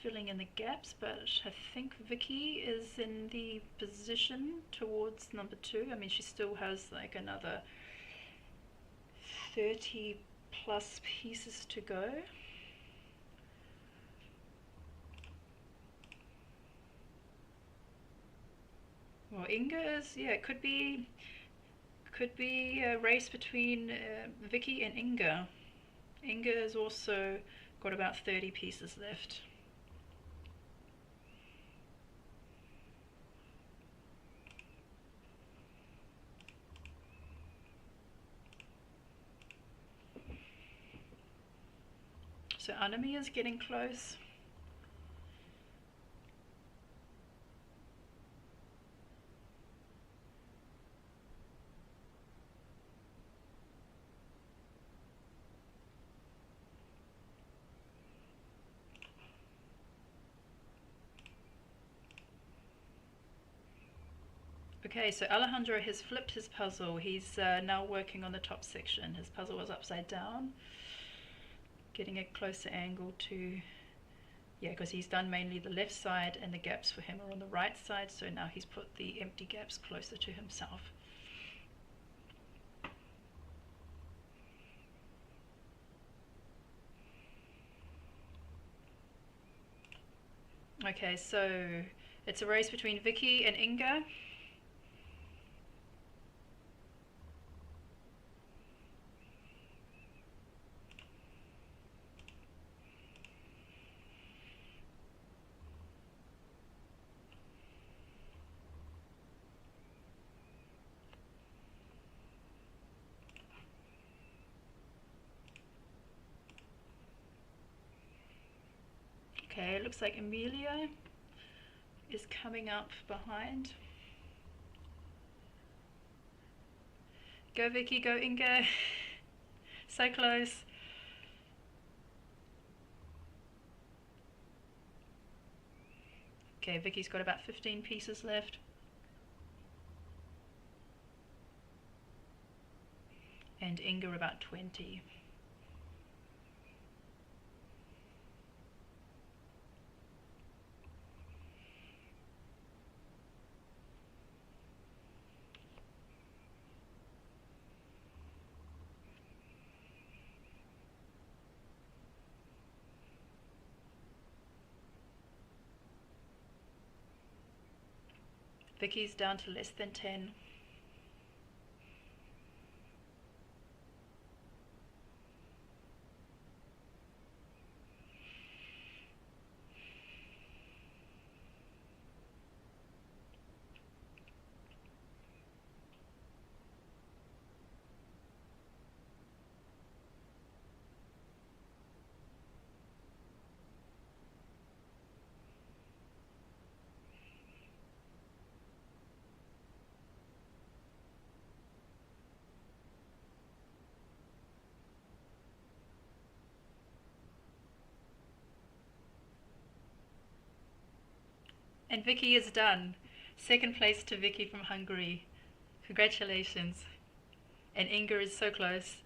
filling in the gaps, but I think Vicky is in the position towards number 2. I mean, she still has like another 30 plus pieces to go. Well, Inga is, yeah, it could be a race between Vicky and Inga. Inga has also got about 30 pieces left. So Anami is getting close. Okay, so Alejandro has flipped his puzzle. He's now working on the top section. His puzzle was upside down. Getting a closer angle to, yeah, because he's done mainly the left side and the gaps for him are on the right side, so now he's put the empty gaps closer to himself. Okay, so it's a race between Vicky and Inga. Okay, it looks like Amelia is coming up behind. Go Vicky, go Inga. So close. Okay, Vicky's got about 15 pieces left. And Inga about 20. Vicky's down to less than 10. And Vicky is done. Second place to Vicky from Hungary. Congratulations. And Inga is so close.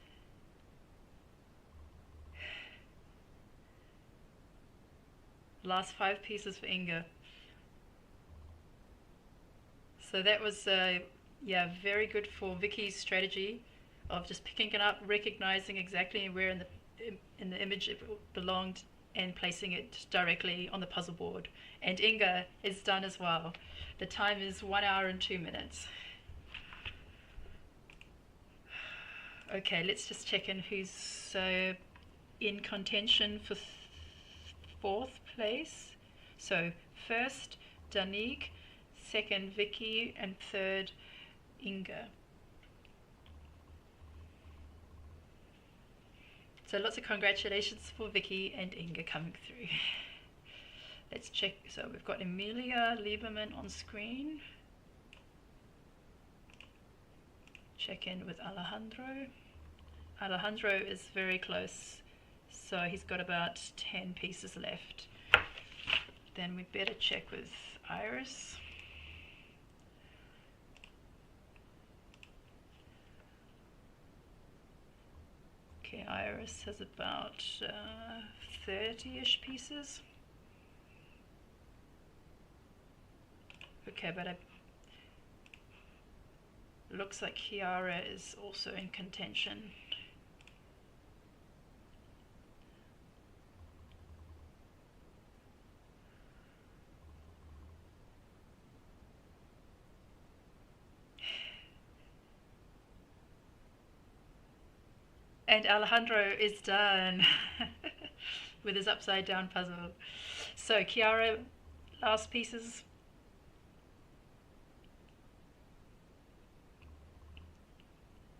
Last 5 pieces for Inga. So that was, yeah, very good for Vicky's strategy of just picking it up, recognizing exactly where in the image it belonged, and placing it directly on the puzzle board. And Inga is done as well. The time is 1 hour and 2 minutes. Okay, let's just check in who's in contention for 4th place. So first, Danique, second, Vicky, and third, Inga. So lots of congratulations for Vicky and Inga coming through. Let's check. So we've got Emilia Lieberman on screen. Check in with Alejandro. Alejandro is very close, so he's got about 10 pieces left. Then we better check with Iris. Okay, Iris has about 30-ish pieces. Okay, but it looks like Kiara is also in contention. And Alejandro is done with his upside down puzzle. So Chiara, last pieces.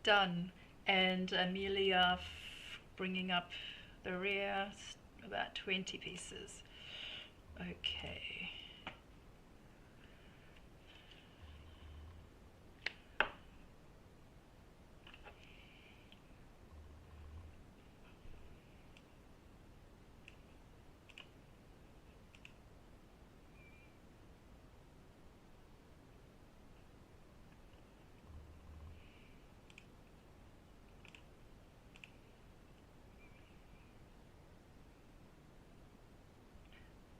Done. And Amelia bringing up the rear, about 20 pieces. Okay.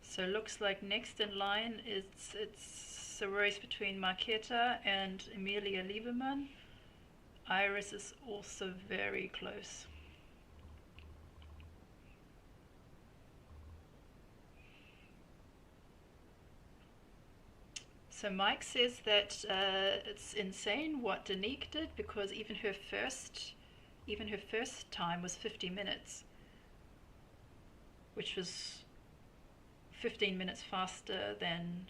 So looks like next in line it's a race between Marketa and Emilia Lieberman. Iris is also very close. So Mike says that it's insane what Danique did, because even her first time was 50 minutes, which was 15 minutes faster than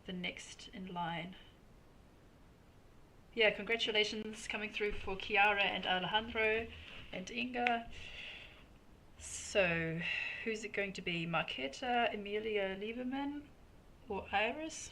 the next in line. Yeah, congratulations coming through for Chiara and Alejandro and Inga. So who's it going to be? Marketa, Emilia Lieberman, or Iris?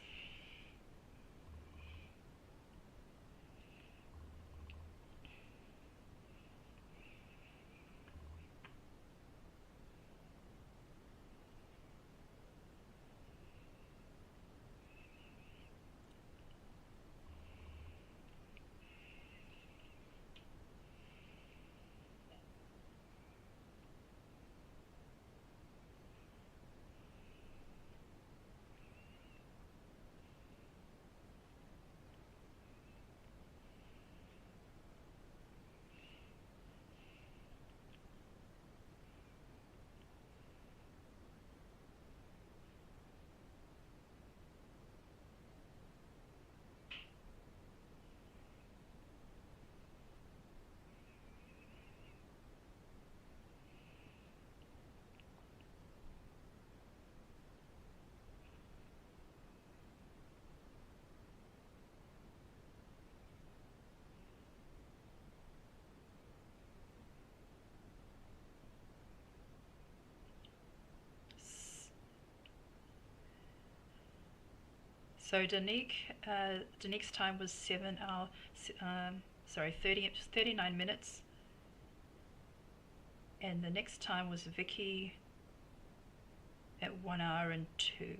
So Danique's time was 39 minutes, and the next time was Vicky at 1 hour and 2.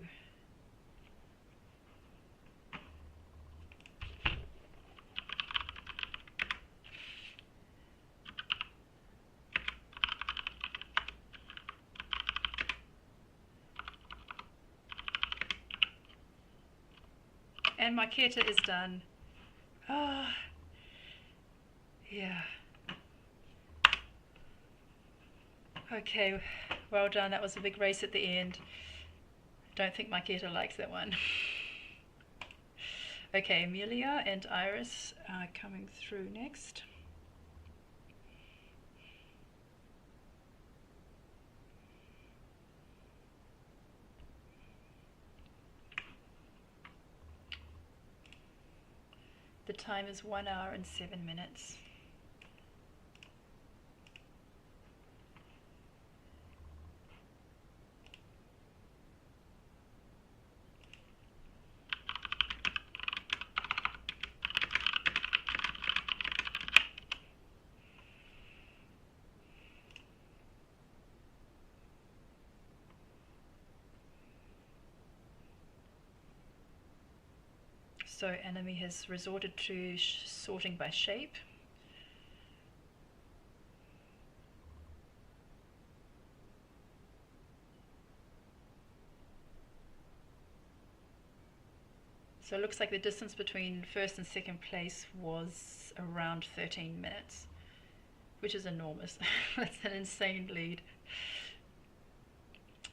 And Marketa is done. Oh, yeah. Okay, well done. That was a big race at the end. Don't think Marketa likes that one. Okay, Amelia and Iris are coming through next. The time is 1 hour and 7 minutes. So Enemy has resorted to sorting by shape. So it looks like the distance between first and second place was around 13 minutes, which is enormous. That's an insane lead.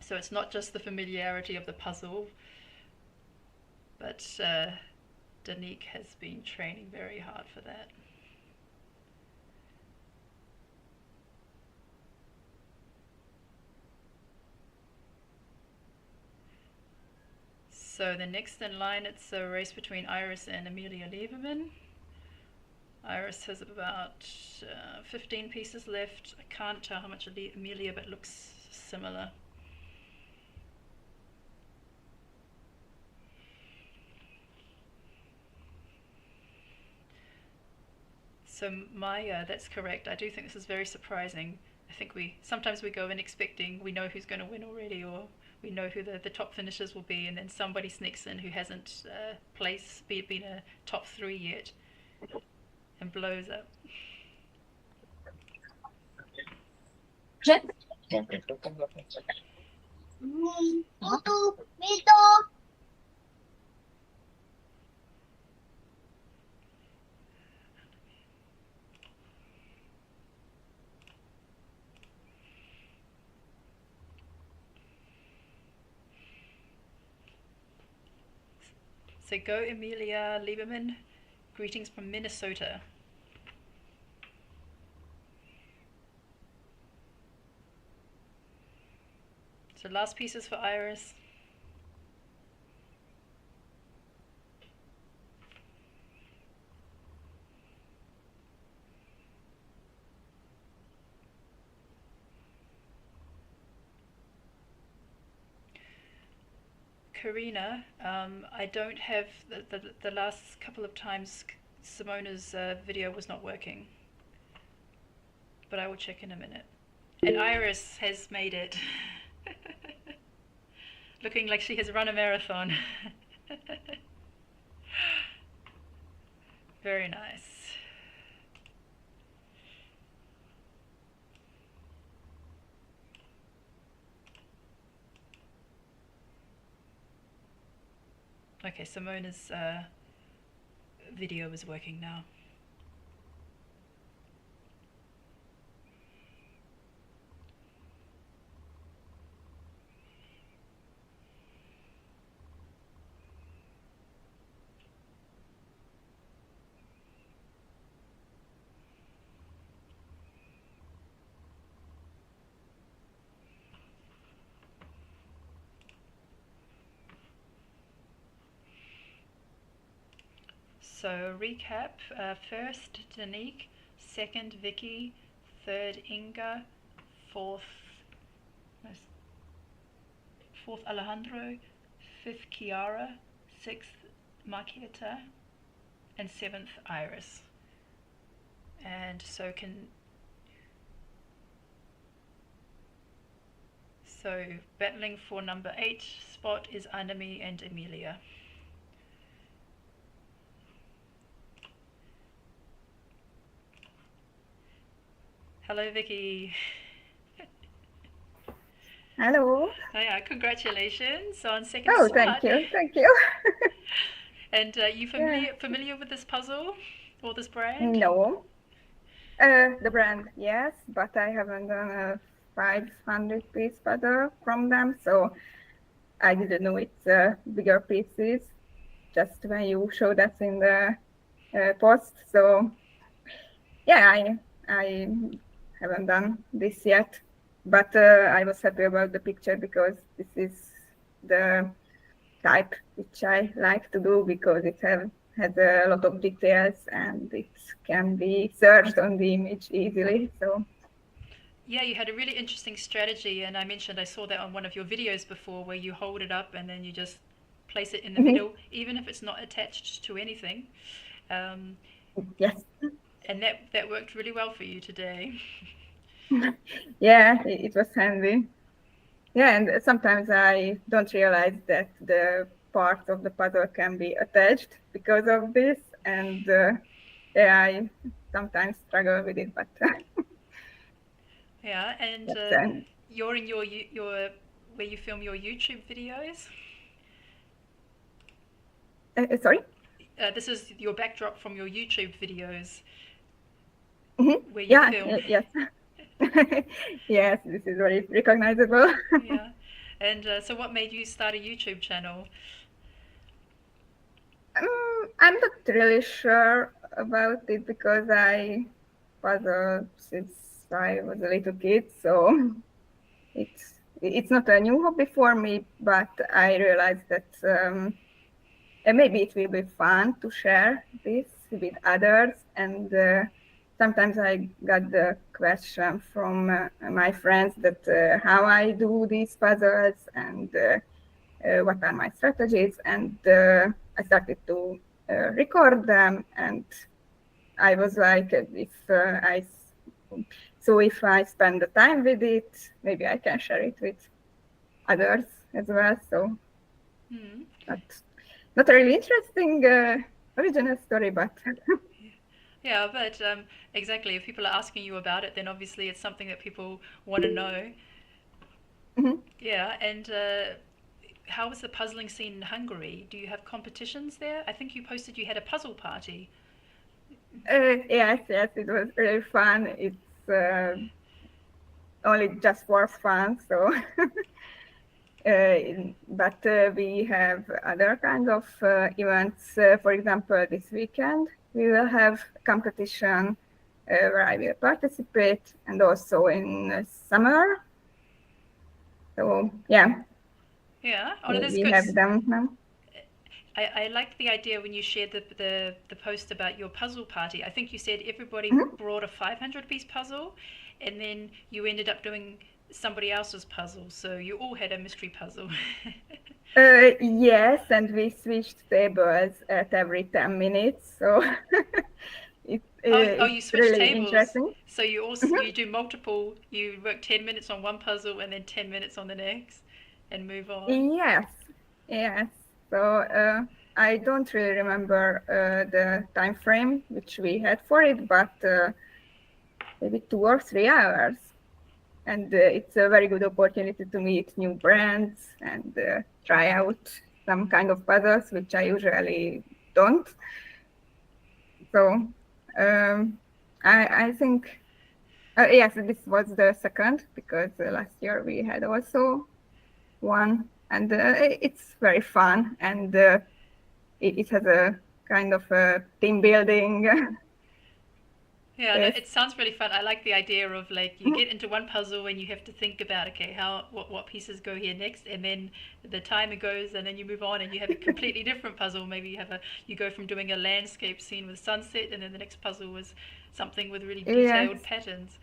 So it's not just the familiarity of the puzzle, but Danique has been training very hard for that. So the next in line, it's a race between Iris and Amelia Lieberman. Iris has about 15 pieces left. I can't tell how much Amelia, but looks similar. So Maya, that's correct. I do think this is very surprising. I think sometimes we go in expecting we know who's going to win already, or we know who the top finishers will be, and then somebody sneaks in who hasn't been a top 3 yet and blows up. So go Amelia Lieberman, greetings from Minnesota. So last pieces for Iris. Karina, I don't have the last couple of times Simona's video was not working, but I will check in a minute. And Iris has made it. Looking like she has run a marathon. Very nice. Okay, Simona's video is working now. So recap, first Danique, second Vicky, third Inga, fourth Alejandro, fifth Chiara, sixth Marquieta, and seventh Iris. And so battling for number 8 spot is Anami and Emilia. Hello, Vicky. Hello. Hiya, congratulations on second Oh, spot. thank you. And you familiar with this puzzle or this brand? No. The brand, yes, but I haven't done a 500-piece puzzle from them, so I didn't know it's bigger pieces, just when you showed us in the post. So, yeah, I haven't done this yet, but I was happy about the picture because this is the type which I like to do because it has a lot of details and it can be searched on the image easily. So yeah, you had a really interesting strategy, and I mentioned I saw that on one of your videos before where you hold it up and then you just place it in the middle, even if it's not attached to anything. Yes. And that worked really well for you today. Yeah, it was handy. Yeah, and sometimes I don't realize that the parts of the puzzle can be attached because of this, and yeah, I sometimes struggle with it, but Yeah, and you're in your where you film your YouTube videos. Sorry? This is your backdrop from your YouTube videos. Mm-hmm. Where you film. Yes. Yes, this is very recognizable. Yeah, and so what made you start a YouTube channel? I'm not really sure about it because I puzzle since I was a little kid, so it it's not a new hobby for me, but I realized that maybe it will be fun to share this with others. And sometimes I got the question from my friends that how I do these puzzles and what are my strategies. And I started to record them, and I was like, if I spend the time with it, maybe I can share it with others as well. So not a really interesting original story, but Yeah, but exactly. If people are asking you about it, then obviously it's something that people want to know. Mhm. Yeah, and how was the puzzling scene in Hungary? Do you have competitions there? I think you posted you had a puzzle party. yes, it was really fun. It's only just for fun, so but we have other kinds of events. For example, this weekend we will have competition where I will participate, and also in summer. So yeah, Yeah. Oh, no, that's we good. have them now. I liked the idea when you shared the post about your puzzle party. I think you said everybody Mhm. brought a 500-piece puzzle, and then you ended up doing somebody else's puzzle. So you all had a mystery puzzle. Yes, and we switched tables at every 10 minutes, so Oh, you it's switch really tables. interesting. So you also you do multiple. You work 10 minutes on one puzzle and then 10 minutes on the next, and move on. Yes, yes. So I don't really remember the time frame which we had for it, but maybe 2 or 3 hours. And it's a very good opportunity to meet new brands and try out some kind of puzzles which I usually don't. So I think yes, this was the second, because last year we had also one, and it's very fun, and it has a kind of a team building Yeah, no, taste. it sounds really fun. I like the idea of like you get into one puzzle and you have to think about okay, how what pieces go here next, and then the timer goes and then you move on and you have a completely different puzzle. Maybe you go from doing a landscape scene with sunset, and then the next puzzle was something with really Yes, detailed patterns.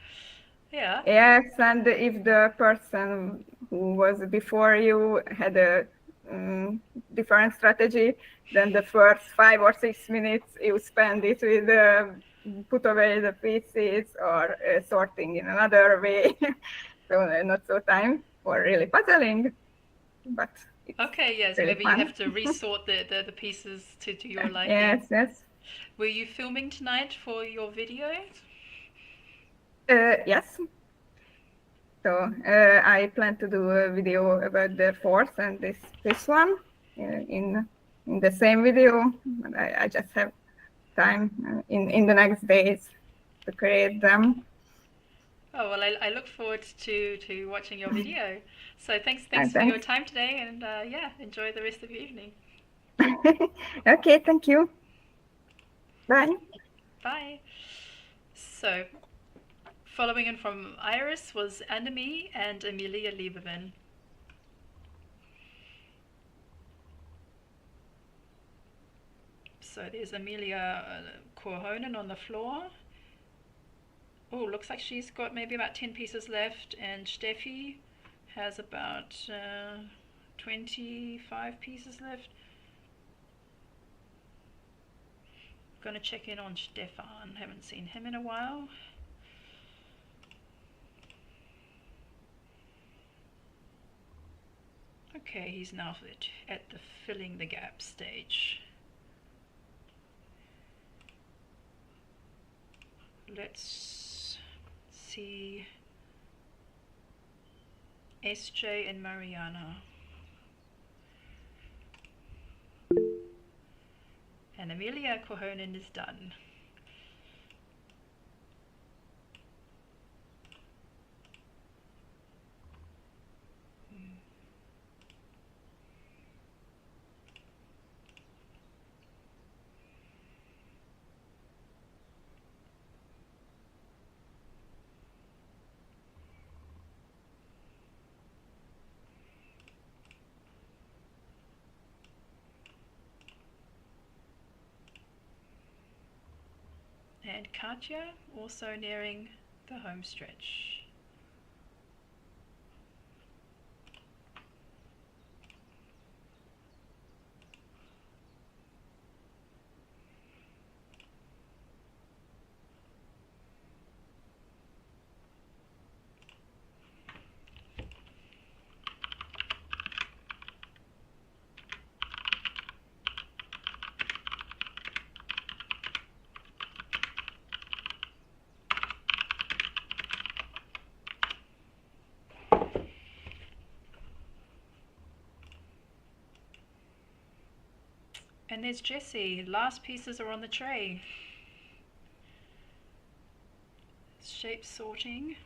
Yeah. yes, and if the person who was before you had a different strategy, then the first 5 or 6 minutes you spend it with put away the pieces or sorting in another way. So not so time for really puzzling, but it's Okay, yeah, so really maybe you fun. have to resort the pieces to your liking. Yes, yes. Were you filming tonight for your video? Yes. So I plan to do a video about the force and this one in the same video. But I just have time in the next days to create them. Oh, well, I look forward to watching your video. So thanks And for your thanks. time today, and yeah, enjoy the rest of your evening. Okay, thank you. Bye. Bye. So, following in from Iris was Annemie and Amelia Lieberman. So there's Amelia Korhonen on the floor. Oh, looks like she's got maybe about 10 pieces left, and Steffi has about 25 pieces left. Gonna check in on Stefan, haven't seen him in a while. Okay, he's now at the filling the gap stage. Let's see SJ and Mariana. And Amelia Korhonen is done. And Katya also nearing the home stretch. And there's Jessie. Last pieces are on the tray. Shape sorting.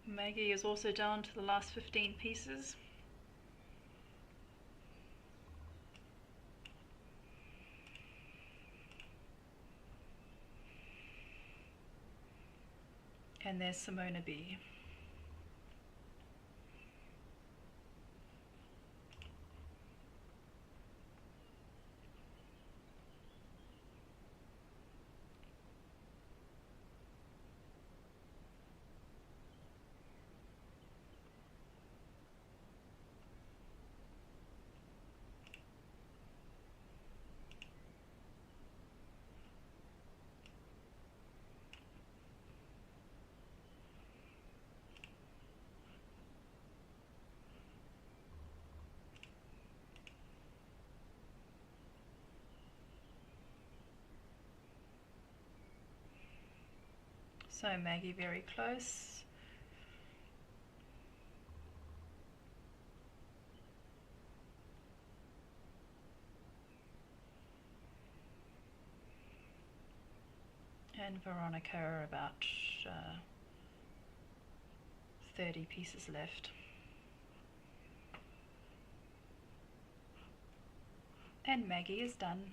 Maggie is also down to the last 15 pieces. And there's Simona B. So Maggie very close. And Veronica are about 30 pieces left. And Maggie is done.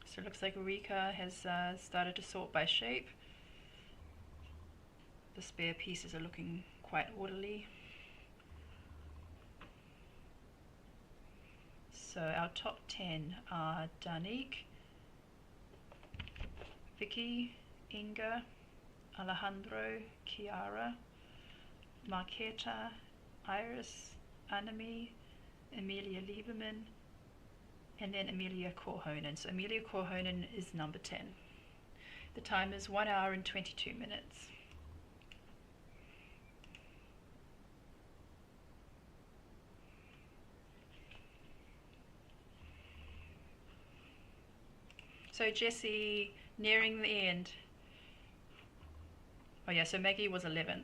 So it looks like Rika has started to sort by shape. The spare pieces are looking quite orderly. So our top 10 are Danique, Vicky, Inga, Alejandro, Chiara, Marketa, Iris, Anami, Emilia Lieberman, and then Emilia Korhonen. So Emilia Korhonen is number 10. The time is 1 hour and 22 minutes. So Jessie nearing the end. Oh yeah, so Maggie was 11th.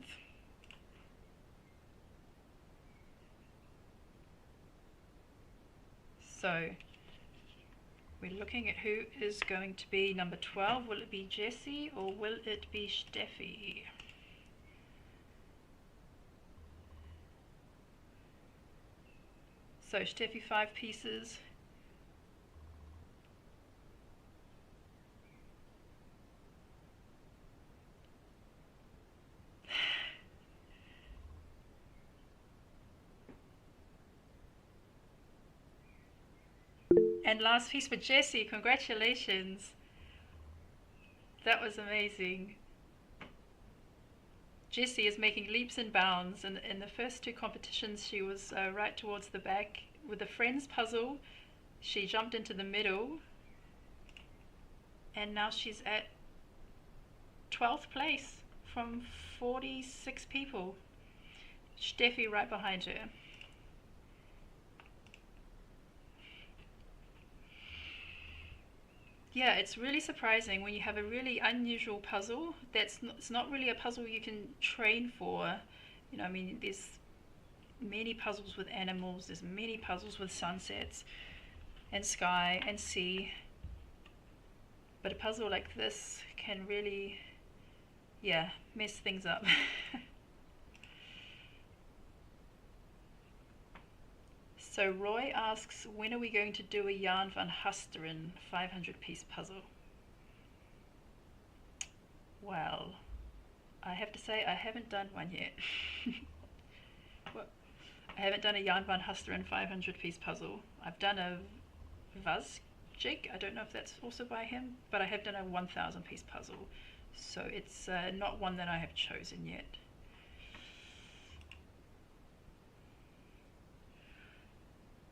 So we're looking at who is going to be number 12. Will it be Jessie or will it be Steffi? So Steffi 5 pieces. And last piece for Jessie, congratulations. That was amazing. Jessie is making leaps and bounds. And in the first two competitions, she was right towards the back. With the Friends puzzle, she jumped into the middle. And now she's at 12th place from 46 people. Steffi right behind her. Yeah, it's really surprising when you have a really unusual puzzle. It's not really a puzzle you can train for. You know, I mean, there's many puzzles with animals, there's many puzzles with sunsets and sky and sea. But a puzzle like this can really, yeah, mess things up. So Roy asks, when are we going to do a Jan van Husteren 500 piece puzzle? Well, I have to say I haven't done one yet. Well, I haven't done a Jan van Husteren 500 piece puzzle. I've done a Vaz Jig, I don't know if that's also by him, but I have done a 1000 piece puzzle. So it's not one that I have chosen yet.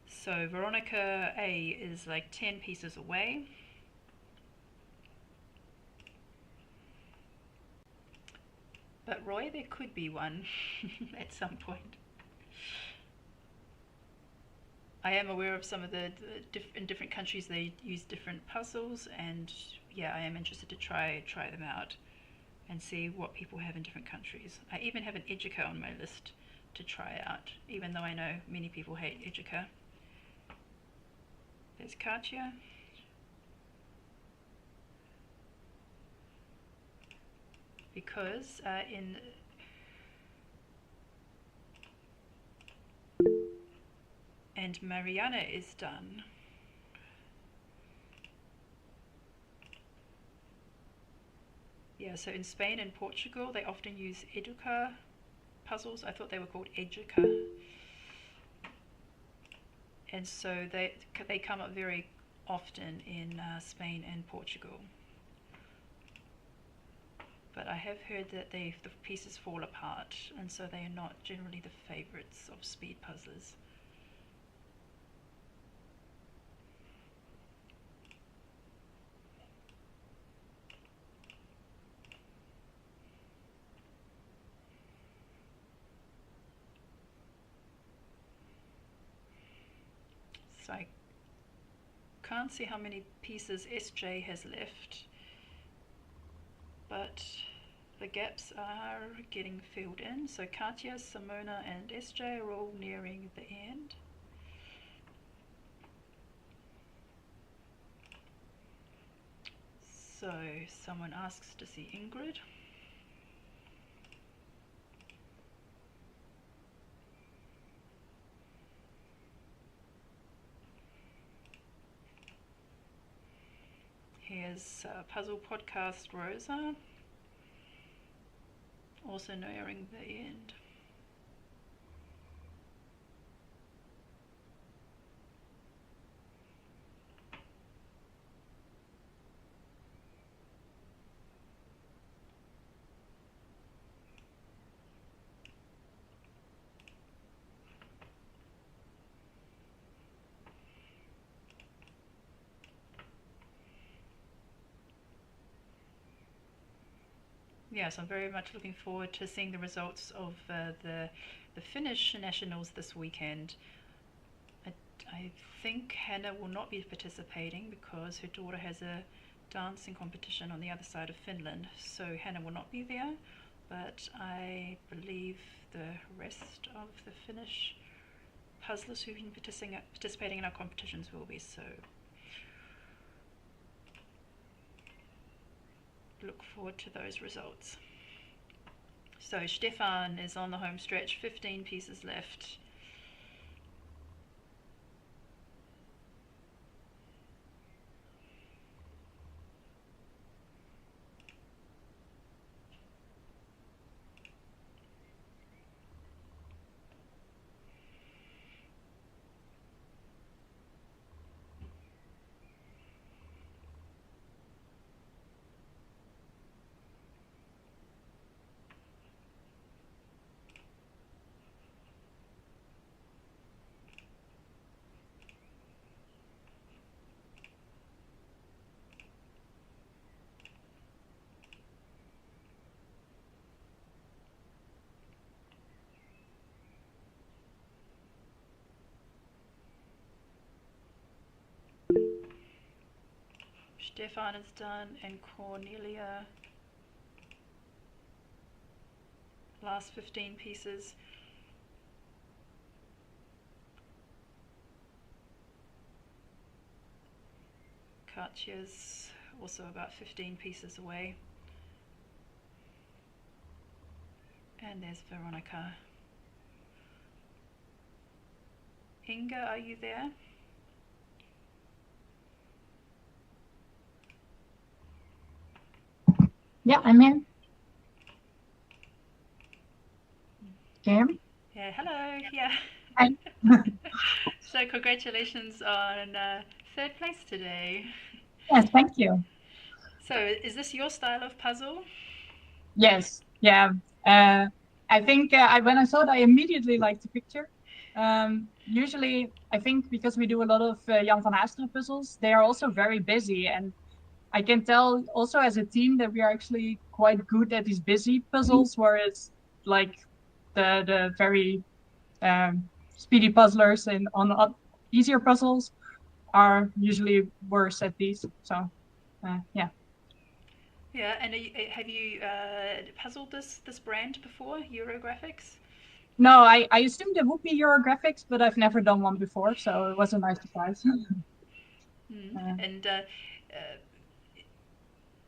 So Veronica A is like 10 pieces away. But Roy, there could be one at some point. I am aware of some of the in different countries they use different puzzles, and yeah, I am interested to try them out and see what people have in different countries. I even have an Educa on my list to try out, even though I know many people hate Educa. There's Katya. Because and Mariana is done. Yeah, so in Spain and Portugal they often use Educa puzzles. I thought they were called Educa. And so they come up very often in Spain and Portugal. But I have heard that the pieces fall apart, and so they are not generally the favourites of speed puzzlers. So I can't see how many pieces SJ has left, but the gaps are getting filled in. So Katya, Simona and SJ are all nearing the end. So someone asks to see Ingrid. Here's Puzzle Podcast Rosa, also nearing the end. Yes, I'm very much looking forward to seeing the results of the Finnish nationals this weekend. I think Hannah will not be participating because her daughter has a dancing competition on the other side of Finland, so Hannah will not be there, but I believe the rest of the Finnish puzzlers who've been participating in our competitions will be, so look forward to those results. So Stefan is on the home stretch, 15 pieces left. Stefan is done, and Cornelia, last 15 pieces. Katya's also about 15 pieces away. And there's Veronica. Inga, are you there? Yeah, I'm here. Kim? Yeah, hello. Yeah. Hi. So congratulations on third place today. Yes, thank you. So is this your style of puzzle? Yes, yeah. I think when I saw it, I immediately liked the picture. Usually, I think because we do a lot of Jan van Haasteren puzzles, they are also very busy. And I can tell also as a team that we are actually quite good at these busy puzzles, where it's like the very speedy puzzlers and on easier puzzles are usually worse at these. So, yeah. Yeah, and have you puzzled this brand before, Eurographics? No, I assumed it would be Eurographics, but I've never done one before, so it was a nice surprise. And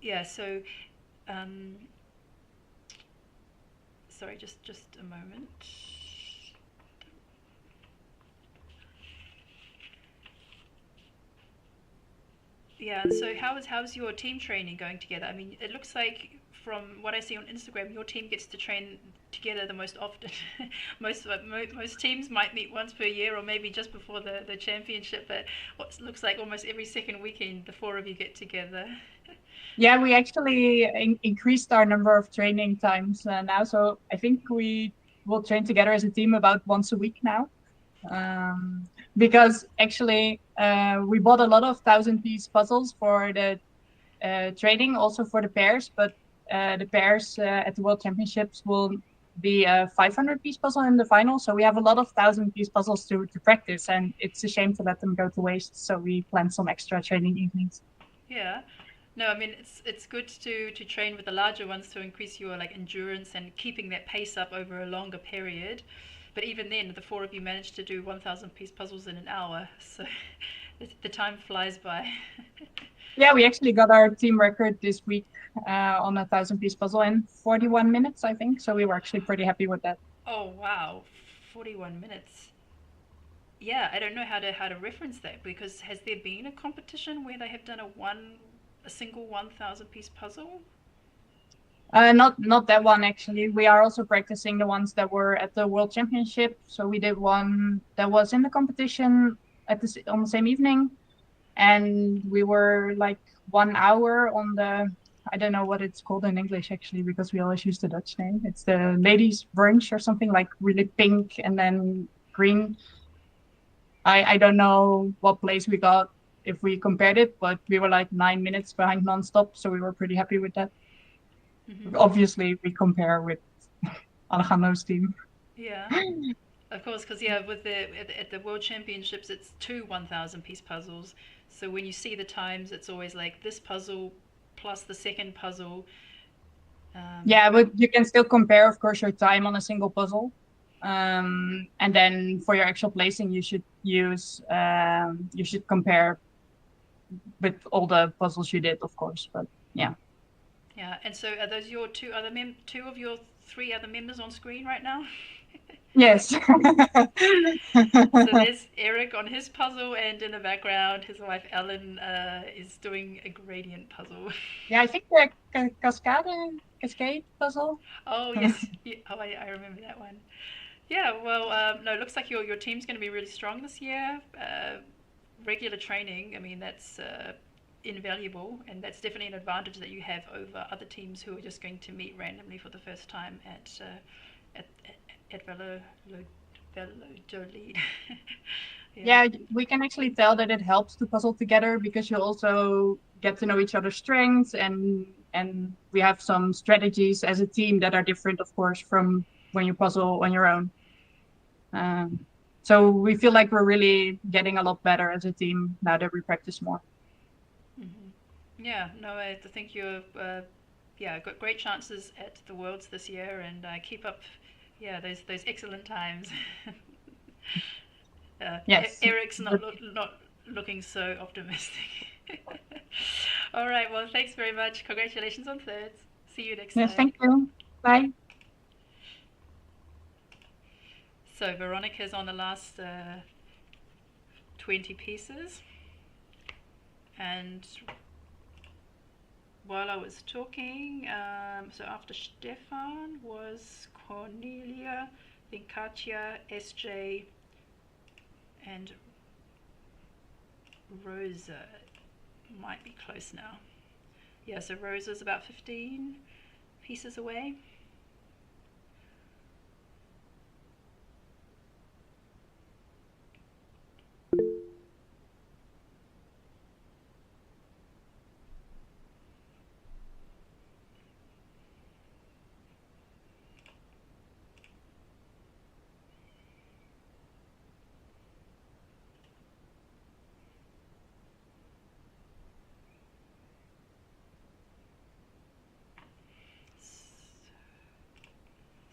yeah, so sorry, just a moment. Yeah, so how's your team training going together? I mean, it looks like from what I see on Instagram, your team gets to train together the most often. Most teams might meet once per year or maybe just before the championship, but what looks like almost every second weekend, the four of you get together. Yeah, we actually increased our number of training times now, so I think we will train together as a team about once a week now. Because actually we bought a lot of 1,000-piece puzzles for the training, also for the pairs, but the pairs at the World Championships will be a 500-piece puzzle in the final. So we have a lot of 1,000-piece puzzles to practice, and it's a shame to let them go to waste. So we plan some extra training evenings. Yeah. No, I mean it's good to train with the larger ones to increase your like endurance and keeping that pace up over a longer period. But even then, the four of you managed to do 1,000-piece puzzles in an hour, so the time flies by. Yeah, we actually got our team record this week on a 1,000-piece puzzle in 41 minutes, I think. So we were actually pretty happy with that. Oh wow, 41 minutes. Yeah, I don't know how to reference that because has there been a competition where they have done a single 1,000-piece puzzle? Not that one actually. We are also practicing the ones that were at the World Championship. So we did one that was in the competition on the same evening, and we were like 1 hour on the, I don't know what it's called in English actually because we always use the Dutch name. It's the ladies' brunch or something, like really pink and then green. I don't know what place we got if we compared it, but we were like 9 minutes behind nonstop, so we were pretty happy with that. Mm-hmm. Obviously, we compare with Alejandro's team. Yeah, of course, because yeah, with at the World Championships, it's two 1,000-piece puzzles. So when you see the times, it's always like this puzzle plus the second puzzle. Yeah, but you can still compare, of course, your time on a single puzzle. And then for your actual placing, you should compare with all the puzzles you did, of course. But yeah. Yeah, and so are those your two of your three other members on screen right now? Yes. So there's Eric on his puzzle, and in the background, his wife Ellen is doing a gradient puzzle. Yeah, I think the cascade puzzle. Oh yes, yeah. Oh I remember that one. Yeah, well, no, it looks like your team's going to be really strong this year. Regular training, I mean, that's invaluable, and that's definitely an advantage that you have over other teams who are just going to meet randomly for the first time at Valladolid. Yeah, we can actually tell that it helps to puzzle together because you also get to know each other's strengths, and we have some strategies as a team that are different, of course, from when you puzzle on your own. So we feel like we're really getting a lot better as a team now that we practice more. Mm-hmm. Yeah, no, I think you're got great chances at the Worlds this year, and keep up, those excellent times. Yes. Eric's not looking so optimistic. All right, well, thanks very much. Congratulations on thirds. See you next time. Yes, thank you. Bye. So Veronica's on the last 20 pieces. And while I was talking, so after Stefan was Cornelia, then Katja, SJ, and Rosa. Might be close now. Yeah, so Rosa's about 15 pieces away.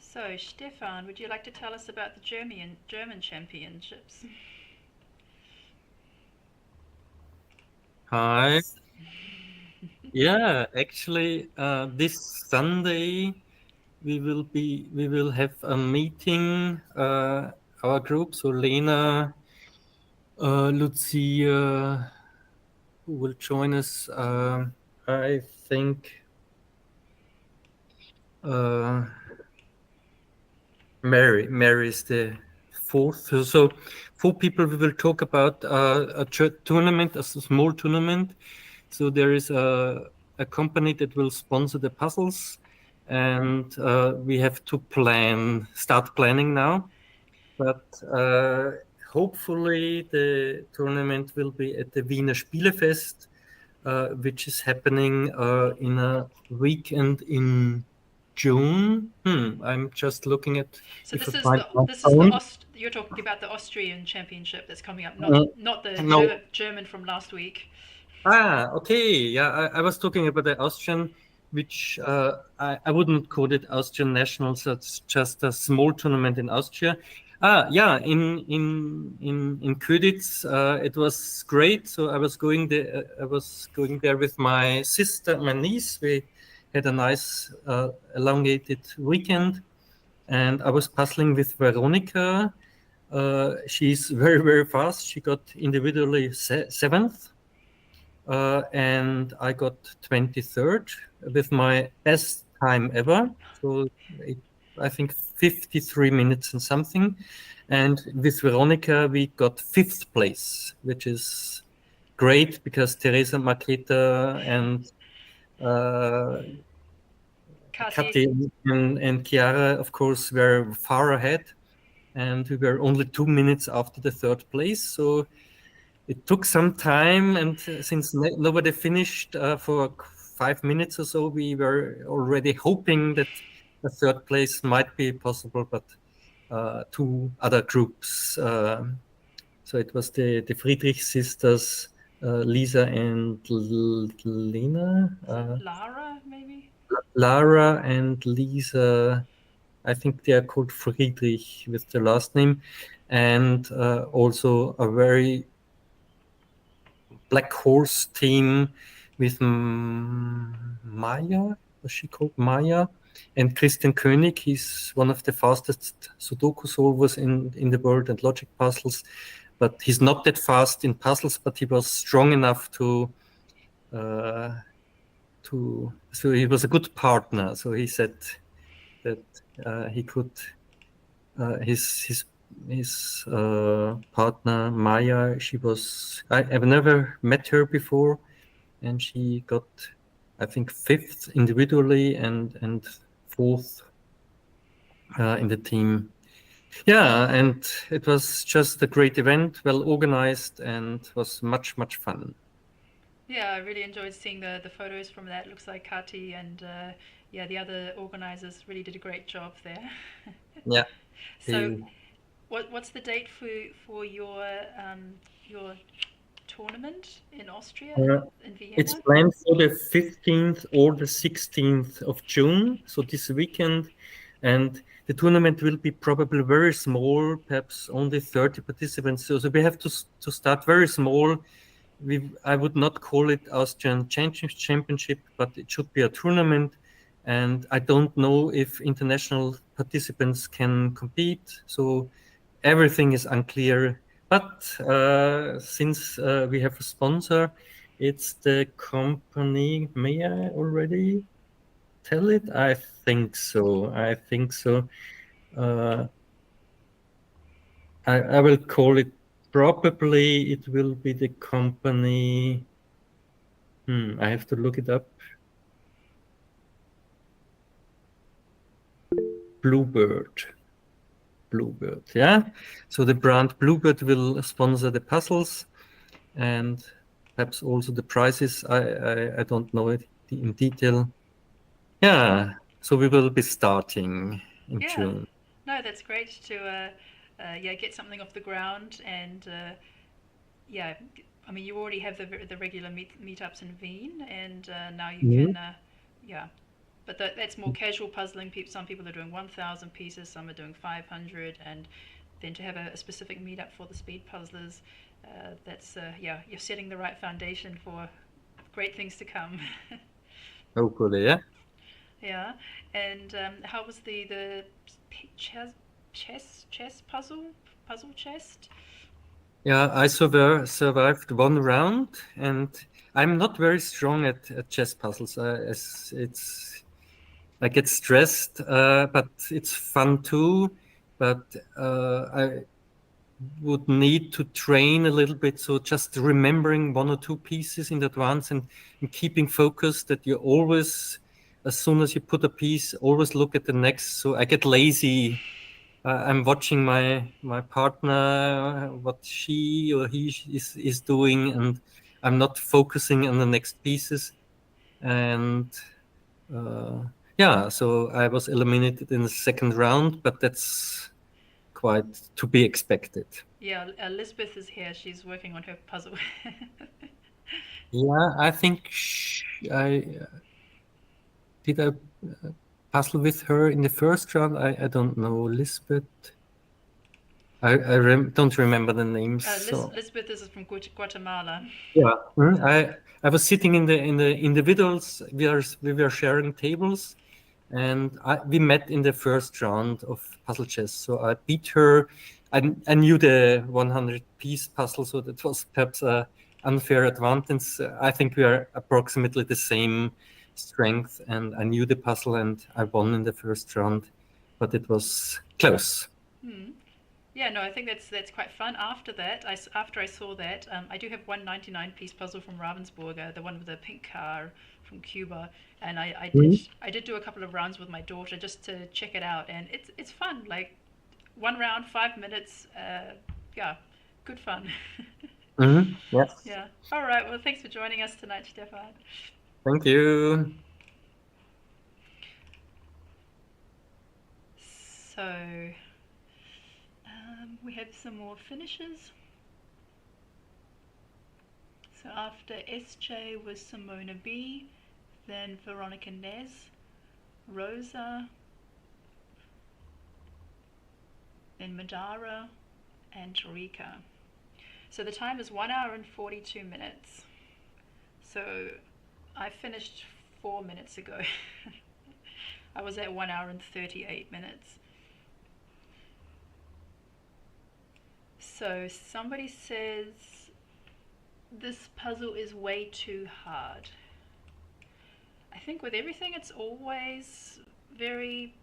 So, Stefan, would you like to tell us about the German championships? Hi. Yeah, actually, this Sunday we will have a meeting. Our group, so Lena, Lucia, who will join us. I think Mary is the fourth. So 4 people. We will talk about a tournament, a small tournament. So there is a company that will sponsor the puzzles, and we have to start planning now. But hopefully the tournament will be at the Wiener Spielefest, which is happening in a weekend in June. I'm just looking at. So if this I is find my the phone. you're talking about the Austrian championship that's coming up, No. not the No. German from last week. Okay. Yeah, I was talking about the Austrian, which I wouldn't call it Austrian nationals. It's just a small tournament in Austria. Yeah, in Köditz, it was great. So I was going there with my sister, my niece. We had a nice elongated weekend, and I was puzzling with Veronica. She's very, very fast. She got individually 7th. And I got 23rd with my best time ever. So I think 53 minutes and something. And with Veronica, we got 5th place, which is great because Teresa Marqueta and Katy and Chiara, of course, were far ahead. And we were only 2 minutes after the 3rd place. So it took some time, and since nobody finished for 5 minutes or so, we were already hoping that the 3rd place might be possible, but 2 other groups. So it was the Friedrich sisters, Lisa and Lena. Lara, maybe? Lara and Lisa. I think they are called Friedrich with the last name, and also a very black horse team with Maya, was she called Maya? And Christian König, he's one of the fastest Sudoku solvers in the world and logic puzzles, but he's not that fast in puzzles, but he was strong enough so he was a good partner. So he said that he could, his partner Maya, I've never met her before, and she got, I think, 5th individually and 4th in the team. Yeah, and it was just a great event, well organized, and was much fun. Yeah, I really enjoyed seeing the photos from that. Looks like Kati and the other organizers really did a great job there. Yeah. So, what's the date for your tournament in Austria, in Vienna? It's planned for the 15th or the 16th of June, so this weekend, and the tournament will be probably very small, perhaps only 30 participants. So we have to start very small. I would not call it Austrian Championship, but it should be a tournament. And I don't know if international participants can compete. So everything is unclear. But since we have a sponsor, it's the company. May I already tell it? I think so. I think so. I will call it. Probably it will be the company. I have to look it up. Bluebird. Yeah. So the brand Bluebird will sponsor the puzzles and perhaps also the prizes. I don't know it in detail. Yeah. So we will be starting in Yeah. June. No, that's great to get something off the ground and yeah. I mean, you already have the regular meetups in Wien, and now you Mhm. can yeah. But that's more casual puzzling. Some people are doing 1,000 pieces, some are doing 500, and then to have a specific meetup for the speed puzzlers, that's you're setting the right foundation for great things to come. Hopefully, yeah. Yeah, and how was the chess puzzle chest? Yeah, I survived one round, and I'm not very strong at chess puzzles. I get stressed, but it's fun too. But I would need to train a little bit. So just remembering one or two pieces in advance and keeping focused that you always, as soon as you put a piece, always look at the next. So I get lazy. I'm watching my partner, what she or he is doing, and I'm not focusing on the next pieces. And so I was eliminated in the second round, but that's quite to be expected. Yeah, Elizabeth is here. She's working on her puzzle. Yeah, I think I did I puzzle with her in the first round. I don't know, Lisbeth. Don't remember the names. So Elizabeth is from Guatemala. yeah, I was sitting in the individuals. We were sharing tables, and we met in the first round of puzzle chess. So I beat her. I knew the 100-piece puzzle, so that was perhaps a unfair advantage. I think we are approximately the same strength, and I knew the puzzle, and I won in the first round, but it was close. Hmm. Yeah, no, I think that's quite fun. After that, after I saw that, I do have one 99-piece puzzle from Ravensburger, the one with the pink car from Cuba, and I did do a couple of rounds with my daughter just to check it out, and it's fun. Like one round, 5 minutes. Yeah, good fun. Yes. Yeah. All right. Well, thanks for joining us tonight, Stefan. Thank you. So we have some more finishes. So after SJ was Simona B, then Veronica Nez, Rosa, then Madara, and Tarika. So the time is 1 hour and 42 minutes. So I finished 4 minutes ago. I was at 1 hour and 38 minutes. So somebody says this puzzle is way too hard. I think with everything it's always very,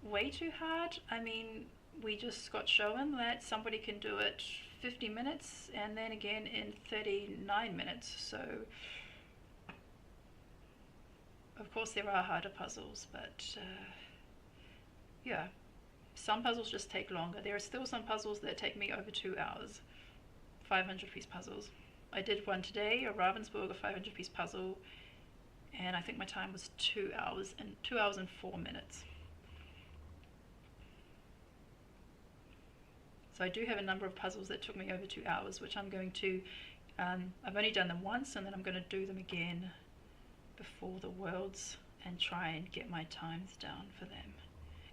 way too hard. I mean, we just got shown that somebody can do it 50 minutes and then again in 39 minutes. So of course there are harder puzzles, but some puzzles just take longer. There are still some puzzles that take me over 2 hours, 500-piece puzzles. I did one today, a Ravensburger 500-piece puzzle, and I think my time was 2 hours and 4 minutes. So I do have a number of puzzles that took me over 2 hours, which I'm going to, I've only done them once, and then I'm going to do them again before the Worlds and try and get my times down for them.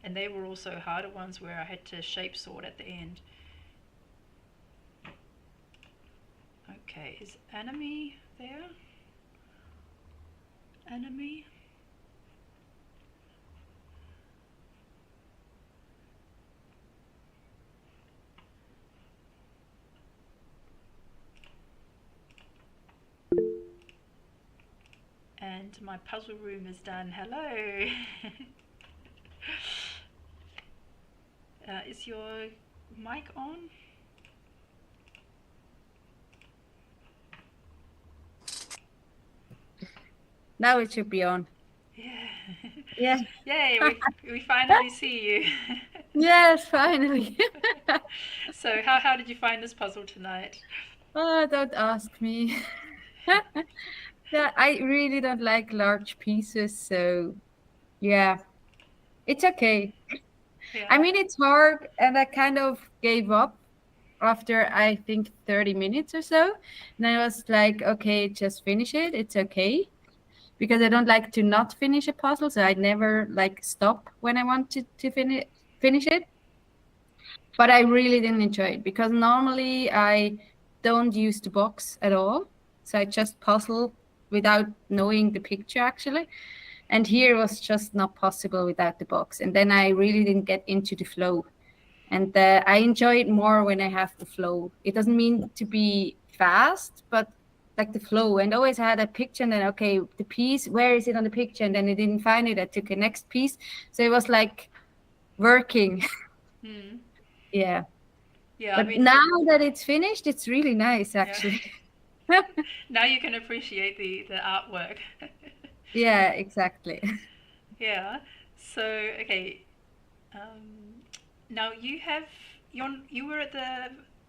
And they were also harder ones where I had to shape sort at the end. Okay, is enemy there? Enemy? and my puzzle room is done. Hello. Is your mic on? Now it should be on. Yeah. Yeah. Yay, we finally see you. Yes, finally. So how did you find this puzzle tonight? Oh, don't ask me. Yeah, I really don't like large pieces, so yeah, it's okay. Yeah. I mean, it's hard, and I kind of gave up after I think 30 minutes or so. And I was like, okay, just finish it. It's okay. Because I don't like to not finish a puzzle, so I never like stop when I want to finish it. But I really didn't enjoy it because normally I don't use the box at all. So I just puzzle without knowing the picture actually. And here it was just not possible without the box. And then I really didn't get into the flow. And I enjoy it more when I have the flow. It doesn't mean to be fast, but like the flow. And always I had a picture and then, okay, the piece, where is it on the picture? And then I didn't find it. I took a next piece. So it was like working. Yeah. Yeah, But I mean, now that it's finished, it's really nice actually. now you can appreciate the artwork. Yeah, exactly. Yeah. So okay. Now you were at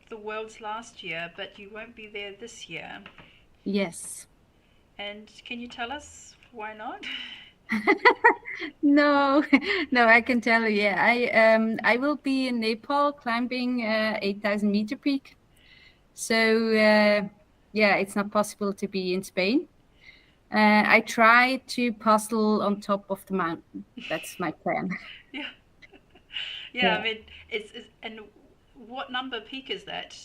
the Worlds last year, but you won't be there this year. Yes. And can you tell us why not? No, no, I can tell you. Yeah, I will be in Nepal climbing 8,000 meter peak. So yeah, it's not possible to be in Spain. I try to puzzle on top of the mountain. That's my plan. Yeah. Yeah. I mean, it's and what number peak is that?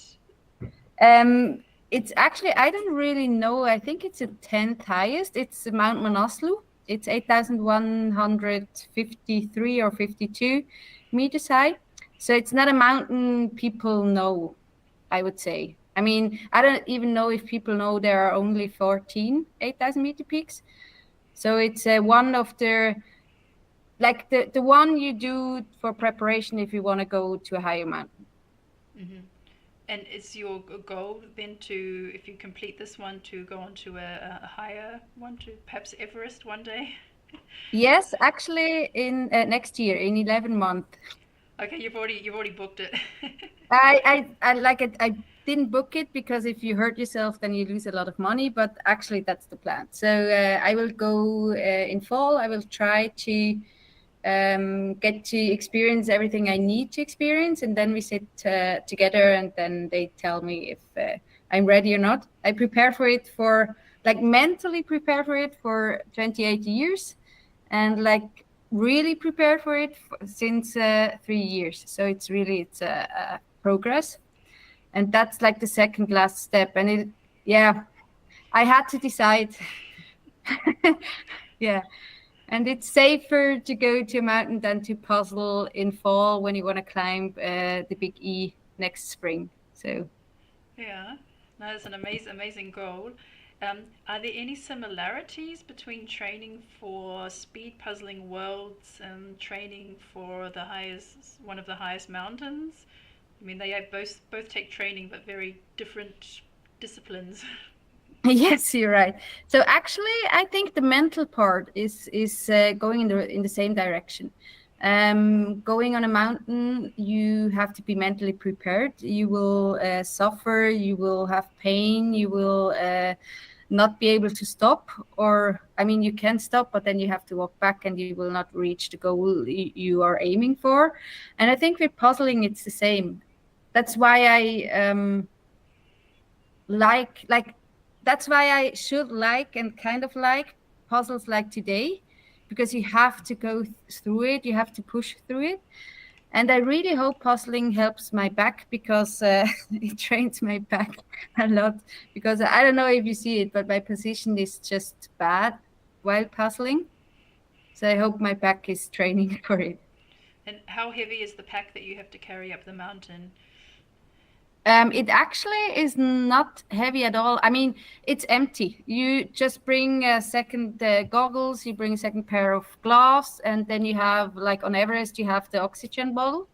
It's actually, I don't really know. I think it's the 10th highest. It's Mount Manaslu. It's 8,153 or 52 meters high. So it's not a mountain people know, I would say. I mean, I don't even know if people know there are only 14 8,000 meter peaks. So it's one of the, like the one you do for preparation if you want to go to a higher mountain. Mm-hmm. And is your goal then to, if you complete this one, to go on to a higher one, to perhaps Everest one day? Yes, actually, in next year, in 11 months. Okay, you've already booked it. I like it. I didn't book it because if you hurt yourself, then you lose a lot of money. But actually, that's the plan. So I will go in fall. I will try to get to experience everything I need to experience, and then we sit together, and then they tell me if I'm ready or not. I prepare for it for like mentally prepare for it for 28 years, and like really prepare for it since 3 years. So it's a progress, and that's like the second last step. And it, yeah, I had to decide. Yeah. And it's safer to go to a mountain than to puzzle in fall when you want to climb the Big E next spring. So Yeah, no, that's an amazing goal. Are there any similarities between training for speed puzzling worlds and training for one of the highest mountains? I mean, they have both take training, but very different disciplines. yes, you're right. So actually, I think the mental part is going in the same direction. Going on a mountain, you have to be mentally prepared. You will suffer. You will have pain. You will not be able to stop, or I mean, you can stop, but then you have to walk back, and you will not reach the goal you are aiming for. And I think with puzzling, it's the same. That's why I like that's why I should like and kind of like puzzles like today, because you have to go through it, you have to push through it. And I really hope puzzling helps my back, because it trains my back a lot. Because I don't know if you see it, but my position is just bad while puzzling. So I hope my back is training for it. And how heavy is the pack that you have to carry up the mountain? It actually is not heavy at all. I mean, it's empty. You just bring a second goggles, you bring a second pair of gloves, and then you have, like on Everest, you have the oxygen bottle.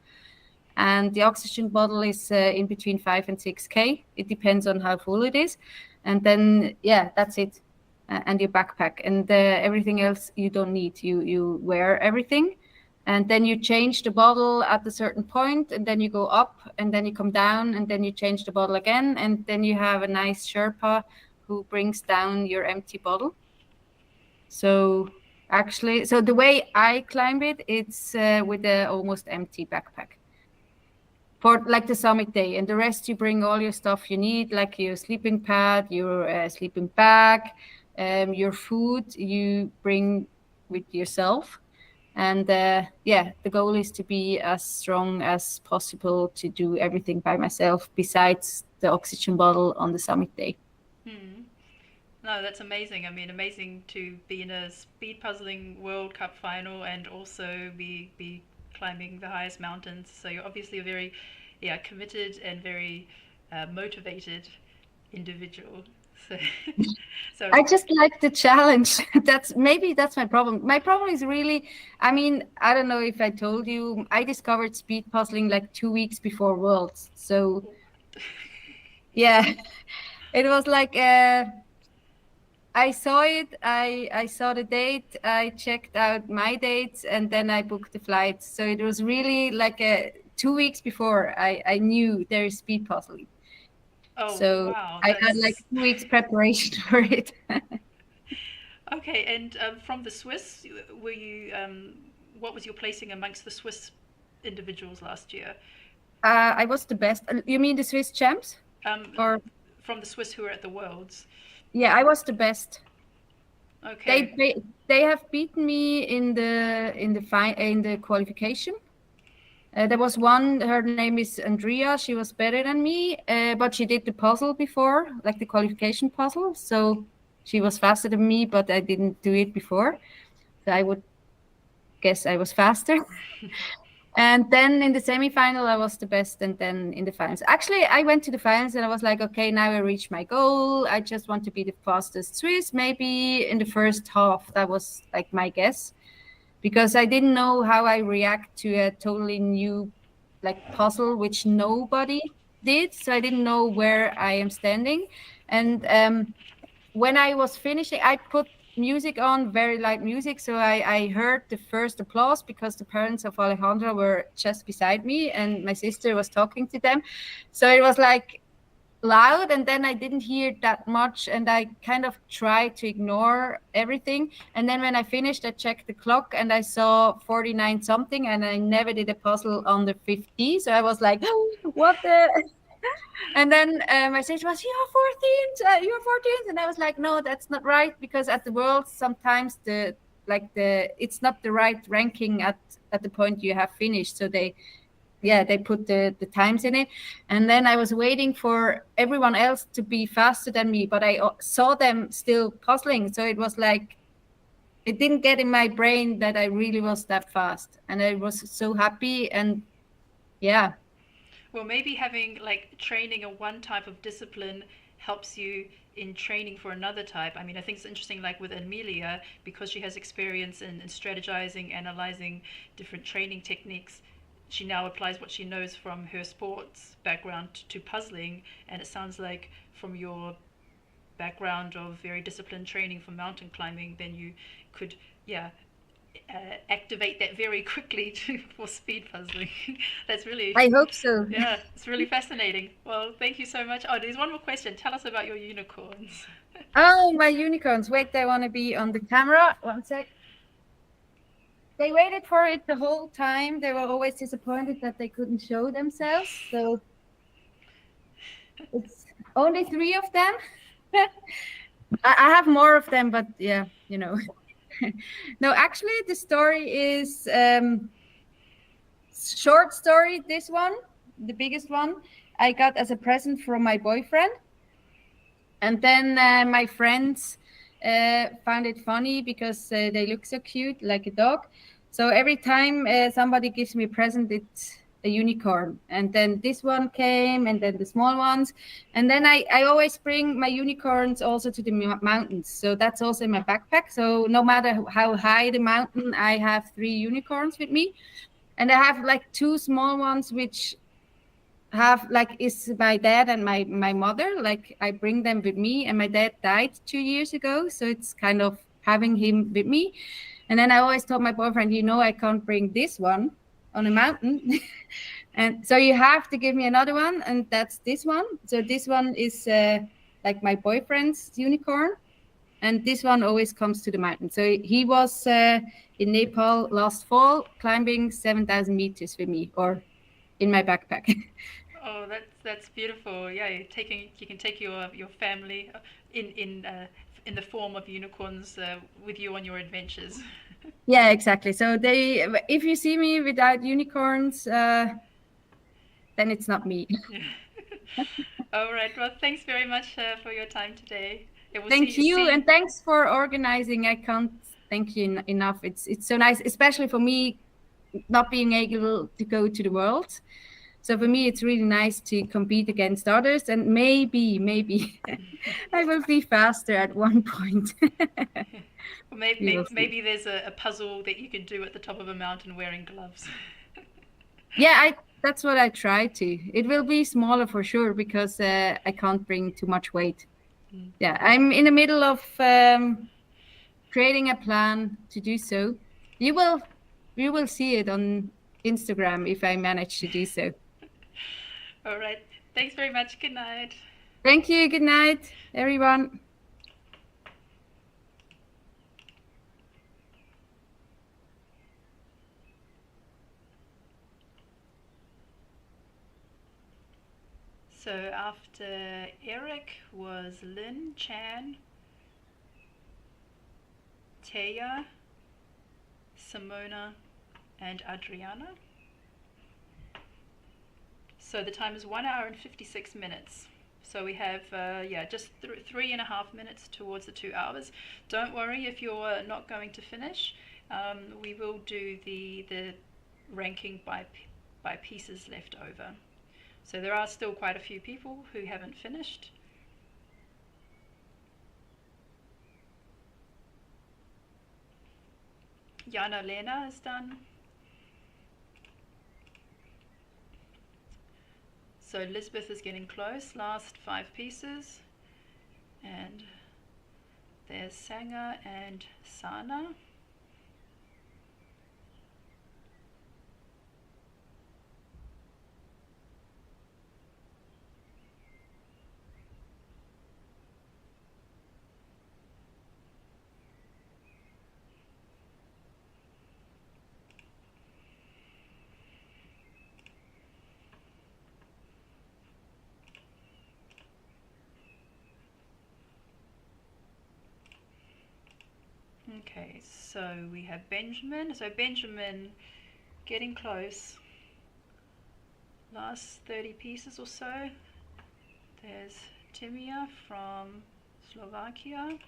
And the oxygen bottle is in between 5 and 6K. It depends on how full it is. And then, yeah, that's it. And your backpack. And everything else you don't need. You wear everything. And then you change the bottle at a certain point, and then you go up, and then you come down, and then you change the bottle again, and then you have a nice Sherpa who brings down your empty bottle. So actually, so the way I climb it, it's with a almost empty backpack for like the summit day, and the rest you bring all your stuff you need, like your sleeping pad, your sleeping bag, your food you bring with yourself. And yeah, the goal is to be as strong as possible to do everything by myself besides the oxygen bottle on the summit day. No, that's amazing. I mean, amazing to be in a speed puzzling World Cup final and also be climbing the highest mountains. So you're obviously a very, committed and very motivated individual. So I just like the challenge. That's my problem. My problem is really, I mean, I don't know if I told you, I discovered speed puzzling like 2 weeks before Worlds. So yeah, it was like I saw it, I saw the date, I checked out my dates, and then I booked the flights. So it was really like 2 weeks before I knew there is speed puzzling. Oh, so wow, I had like 2 weeks preparation for it. Okay, and from the Swiss, were you? What was your placing amongst the Swiss individuals last year? I was the best. You mean the Swiss champs? Or from the Swiss who were at the Worlds? Yeah, I was the best. Okay. They have beaten me in the qualification. There was one, her name is Andrea, she was better than me, but she did the puzzle before, like the qualification puzzle, so she was faster than me, but I didn't do it before, so I would guess I was faster. And then in the semi-final, I was the best, and then in the finals. Actually, I went to the finals and I was like, okay, now I reached my goal. I just want to be the fastest Swiss, maybe in the first half. That was like my guess. Because I didn't know how I react to a totally new like puzzle, which nobody did. So I didn't know where I am standing. And when I was finishing, I put music on, very light music. So I heard the first applause because the parents of Alejandra were just beside me and my sister was talking to them. So it was like loud, and then I didn't hear that much, and I kind of tried to ignore everything. And then when I finished, I checked the clock and I saw 49 something, and I never did a puzzle under 50. So I was like, what the? And then my sister was, you're 14th, and I was like, no, that's not right, because at the Worlds sometimes it's not the right ranking at the point you have finished. So they put the times in it. And then I was waiting for everyone else to be faster than me, but I saw them still puzzling. So it was like, it didn't get in my brain that I really was that fast. And I was so happy. And yeah. Well, maybe having like training in one type of discipline helps you in training for another type. I mean, I think it's interesting, like with Amelia, because she has experience in strategizing, analyzing different training techniques. She now applies what she knows from her sports background to puzzling, and it sounds like from your background of very disciplined training for mountain climbing, then you could, activate that very quickly for speed puzzling. That's really... I hope so. Yeah, it's really fascinating. Well, thank you so much. Oh, there's one more question. Tell us about your unicorns. Oh, my unicorns. Wait, I want to be on the camera. 1 sec. They waited for it the whole time. They were always disappointed that they couldn't show themselves. So it's only 3 of them. I have more of them, but yeah, you know. No, actually, the story is short story. This one, the biggest one, I got as a present from my boyfriend. And then my friends found it funny because they look so cute, like a dog. So every time somebody gives me a present, a unicorn. And then this one came, and then the small ones. And then I always bring my unicorns also to the mountains. So that's also in my backpack. So no matter how high the mountain, I have 3 unicorns with me. And I have like 2 small ones, which have like is my dad and my mother. Like I bring them with me, and my dad died 2 years ago. So it's kind of having him with me. And then I always told my boyfriend, I can't bring this one on a mountain. And so you have to give me another one. And that's this one. So this one is like my boyfriend's unicorn. And this one always comes to the mountain. So he was in Nepal last fall climbing 7,000 meters with me, or in my backpack. Oh, that's beautiful. Yeah, you can take your family in the form of unicorns with you on your adventures. Yeah, exactly. So if you see me without unicorns, then it's not me. All right. Well, thanks very much for your time today. Thank you, and thanks for organizing. I can't thank you enough. It's so nice, especially for me, not being able to go to the World. So for me, it's really nice to compete against others, and maybe I will be faster at one point. Well, maybe there's a puzzle that you can do at the top of a mountain wearing gloves. Yeah, that's what I try to. It will be smaller for sure, because I can't bring too much weight. Yeah, I'm in the middle of creating a plan to do so. You will see it on Instagram if I manage to do so. All right. Thanks very much. Good night. Thank you. Good night, everyone. So after Eric was Lynn, Chan, Taya, Simona, and Adriana. So the time is 1 hour and 56 minutes. So we have just 3.5 minutes towards the 2 hours. Don't worry if you're not going to finish. We will do the ranking by pieces left over. So there are still quite a few people who haven't finished. Jana Lena is done. So Lisbeth is getting close, last 5 pieces. And there's Sanger and Sana. Okay, so we have Benjamin. So Benjamin getting close. Last 30 pieces or so. There's Timia from Slovakia.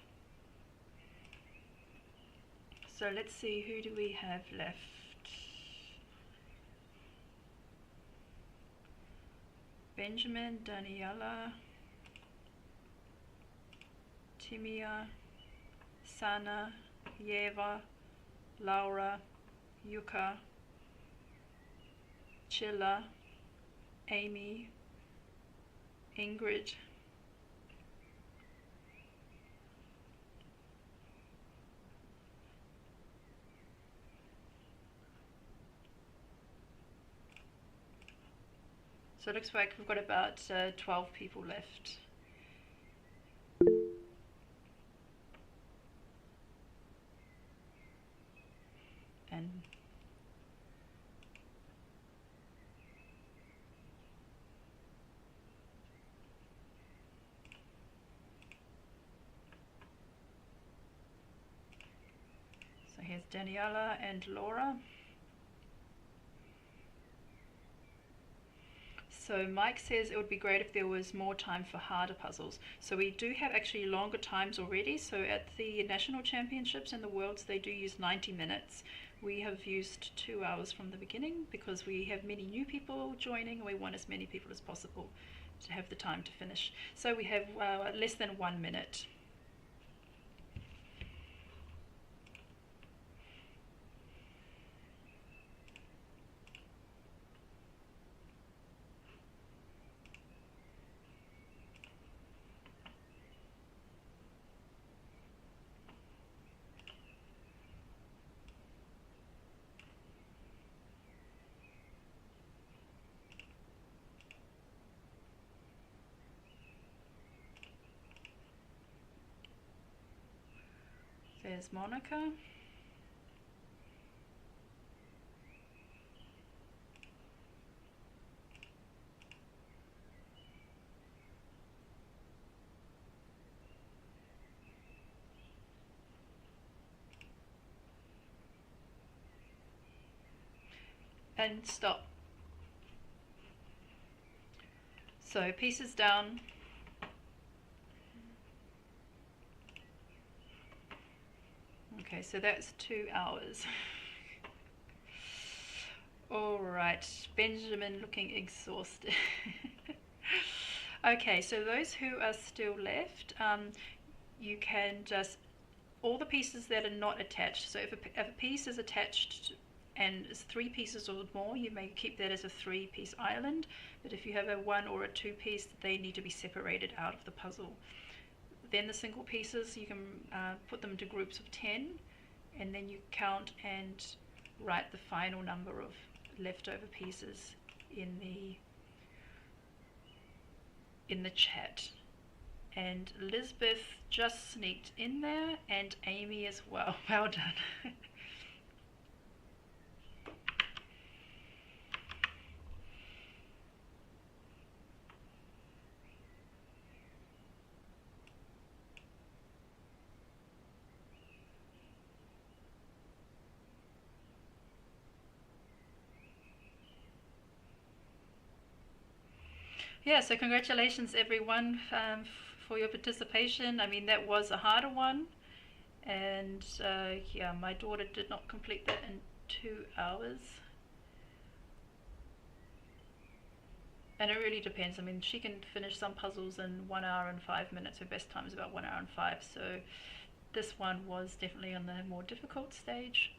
So let's see, who do we have left? Benjamin, Daniela, Timia, Sana, Yeva, Laura, Yuka, Chilla, Amy, Ingrid, so it looks like we've got about 12 people left. And so here's Daniela and Laura. So Mike says it would be great if there was more time for harder puzzles. So we do have actually longer times already. So at the national championships and the worlds, they do use 90 minutes, We have used 2 hours from the beginning because we have many new people joining and we want as many people as possible to have the time to finish. So we have less than 1 minute. There's Monica. And stop. So pieces down. Okay, so that's 2 hours. All right, Benjamin looking exhausted. Okay, so those who are still left, you can just, all the pieces that are not attached, so if a piece is attached and is 3 pieces or more, you may keep that as a 3-piece island, but if you have a 1 or a 2-piece, they need to be separated out of the puzzle. Then the single pieces, you can put them into groups of 10, and then you count and write the final number of leftover pieces in the chat. And Lisbeth just sneaked in there, and Amy as well. Well done. Yeah, so congratulations everyone for your participation. I mean, that was a harder one, and yeah, my daughter did not complete that in 2 hours. And it really depends. I mean, she can finish some puzzles in 1 hour and 5 minutes. Her best time is about 1 hour and 5. So this one was definitely on the more difficult stage.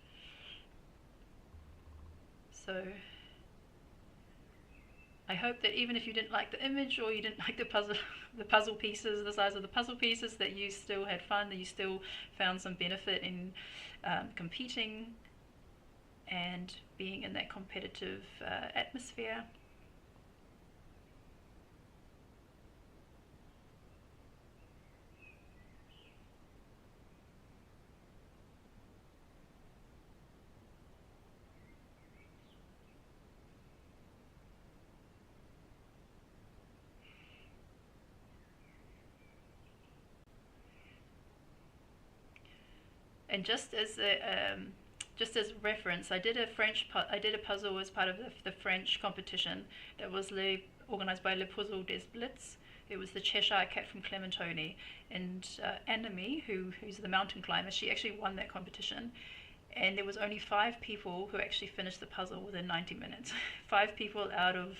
So I hope that even if you didn't like the image or you didn't like the puzzle pieces, the size of the puzzle pieces, that you still had fun, that you still found some benefit in competing and being in that competitive atmosphere. And just as reference, I did a puzzle as part of the French competition that was organized by Le Puzzle des Blitz. It was the Cheshire Cat from Clementoni, and Annemie, who's the mountain climber, she actually won that competition. And there was only 5 people who actually finished the puzzle within 90 minutes. 5 people out of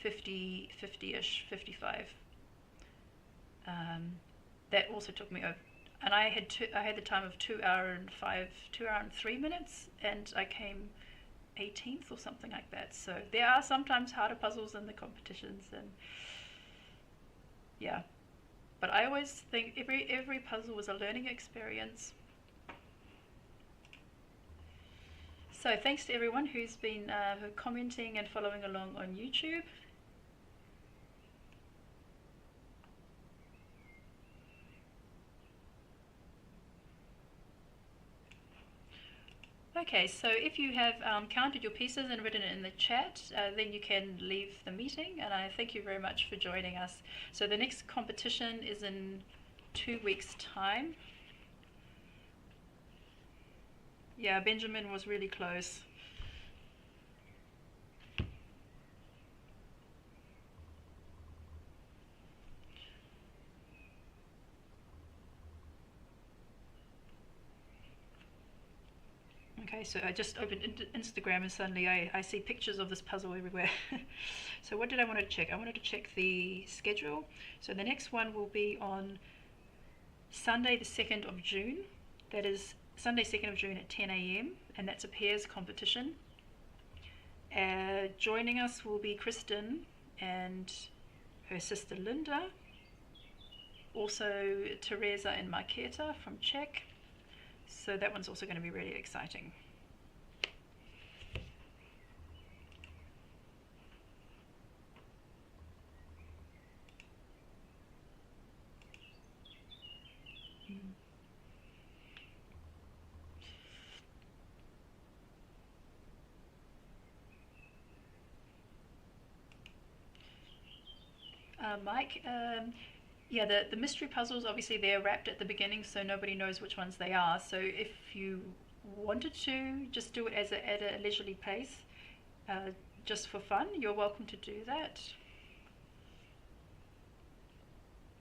50-ish, 55. That also took me over. And I had the time of 2 hour and 3 minutes, and I came 18th or something like that. So there are sometimes harder puzzles in the competitions, and yeah. But I always think every puzzle was a learning experience. So thanks to everyone who's been commenting and following along on YouTube. Okay, so if you have counted your pieces and written it in the chat, then you can leave the meeting, and I thank you very much for joining us. So the next competition is in 2 weeks' time. Yeah, Benjamin was really close. Okay, Okay, so I just opened Instagram and suddenly I see pictures of this puzzle everywhere. So what did I want to check? I wanted to check the schedule. So the next one will be on Sunday the 2nd of June. That is Sunday 2nd of June at 10 a.m. and that's a pairs competition. Joining us will be Kristen and her sister Linda. Also Teresa and Marketa from Czech. So that one's also going to be really exciting. Mike, yeah, the mystery puzzles, obviously they're wrapped at the beginning, so nobody knows which ones they are. So if you wanted to just do it at a leisurely pace, just for fun, you're welcome to do that.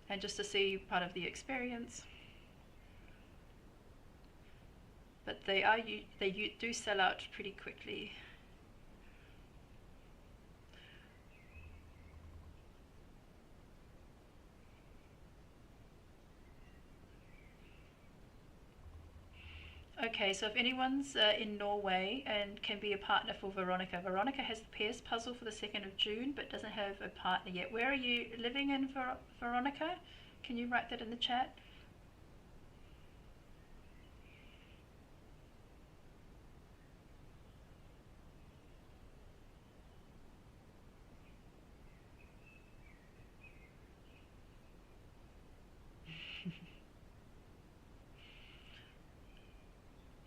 And just to see part of the experience. But they do sell out pretty quickly. Okay, so if anyone's in Norway and can be a partner for Veronica, Veronica has the pairs puzzle for the 2nd of June but doesn't have a partner yet. Where are you living in, Veronica? Can you write that in the chat?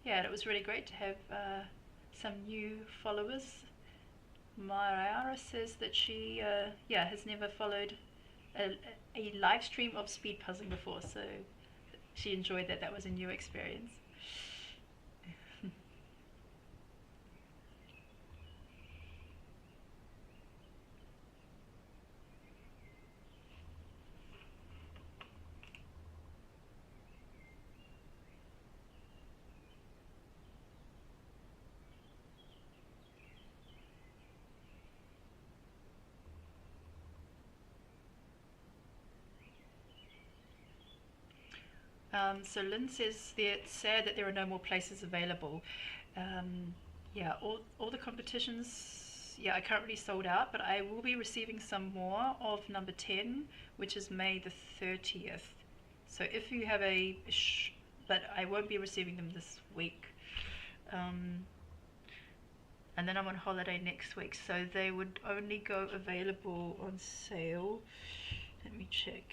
Yeah, it was really great to have some new followers. Mariara says that she has never followed a live stream of speed puzzling before, so she enjoyed that. That was a new experience. So Lynn says it's sad that there are no more places available. Yeah, all the competitions, yeah, are currently sold out, but I will be receiving some more of number 10, which is May the 30th. So if you have but I won't be receiving them this week. And then I'm on holiday next week, so they would only go available on sale. Let me check.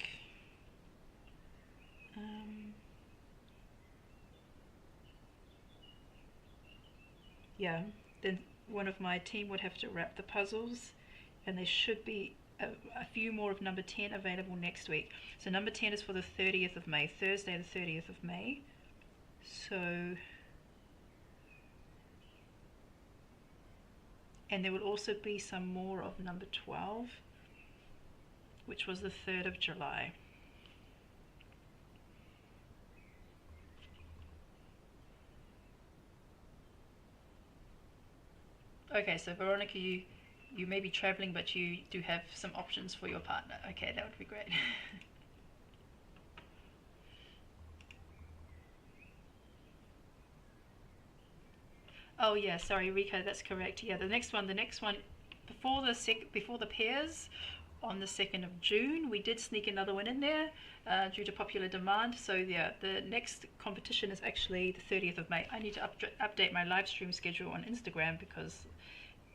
Yeah, then one of my team would have to wrap the puzzles, and there should be a few more of number 10 available next week. So number 10 is for the 30th of May, Thursday the 30th of May. So, and there will also be some more of number 12, which was the 3rd of July. Okay, so Veronica, you may be traveling, but you do have some options for your partner. Okay, that would be great. Oh yeah, sorry, Rika, that's correct. Yeah, the next one before the pairs on the 2nd of June, we did sneak another one in there due to popular demand. So yeah, the next competition is actually the 30th of May. I need to update my live stream schedule on Instagram because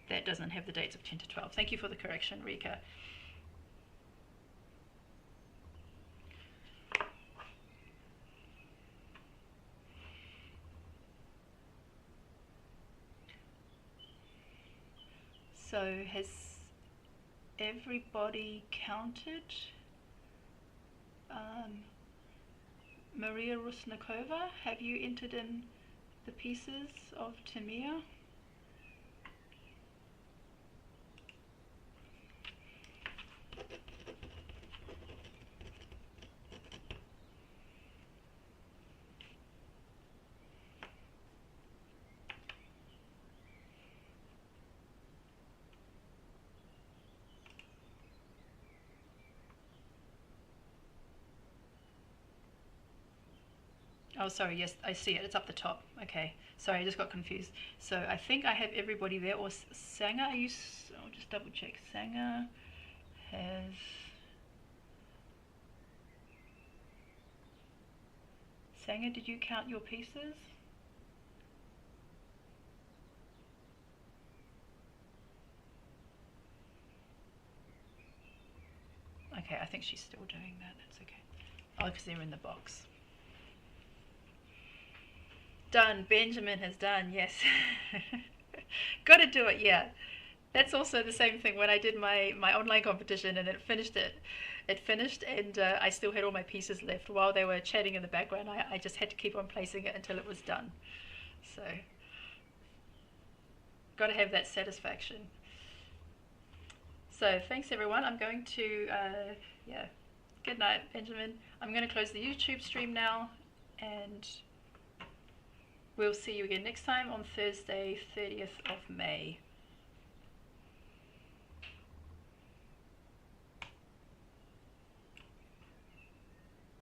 that doesn't have the dates of 10 to 12. Thank you for the correction, Rika. So has everybody counted? Maria Rusnikova, have you entered in the pieces of Tamir? Oh, sorry. Yes, I see it. It's up the top. Okay. Sorry, I just got confused. So I think I have everybody there. Or Sanger, are you? I'll just double check. Sanger has. Sanger, did you count your pieces? Okay, I think she's still doing that. That's okay. Oh, because they're in the box. Done. Benjamin has done. Yes. Got to do it. Yeah. That's also the same thing when I did my online competition and it finished, and I still had all my pieces left. While they were chatting in the background, I just had to keep on placing it until it was done. So, got to have that satisfaction. So, thanks everyone. I'm going to, yeah, good night, Benjamin. I'm going to close the YouTube stream now, and we'll see you again next time on Thursday, 30th of May.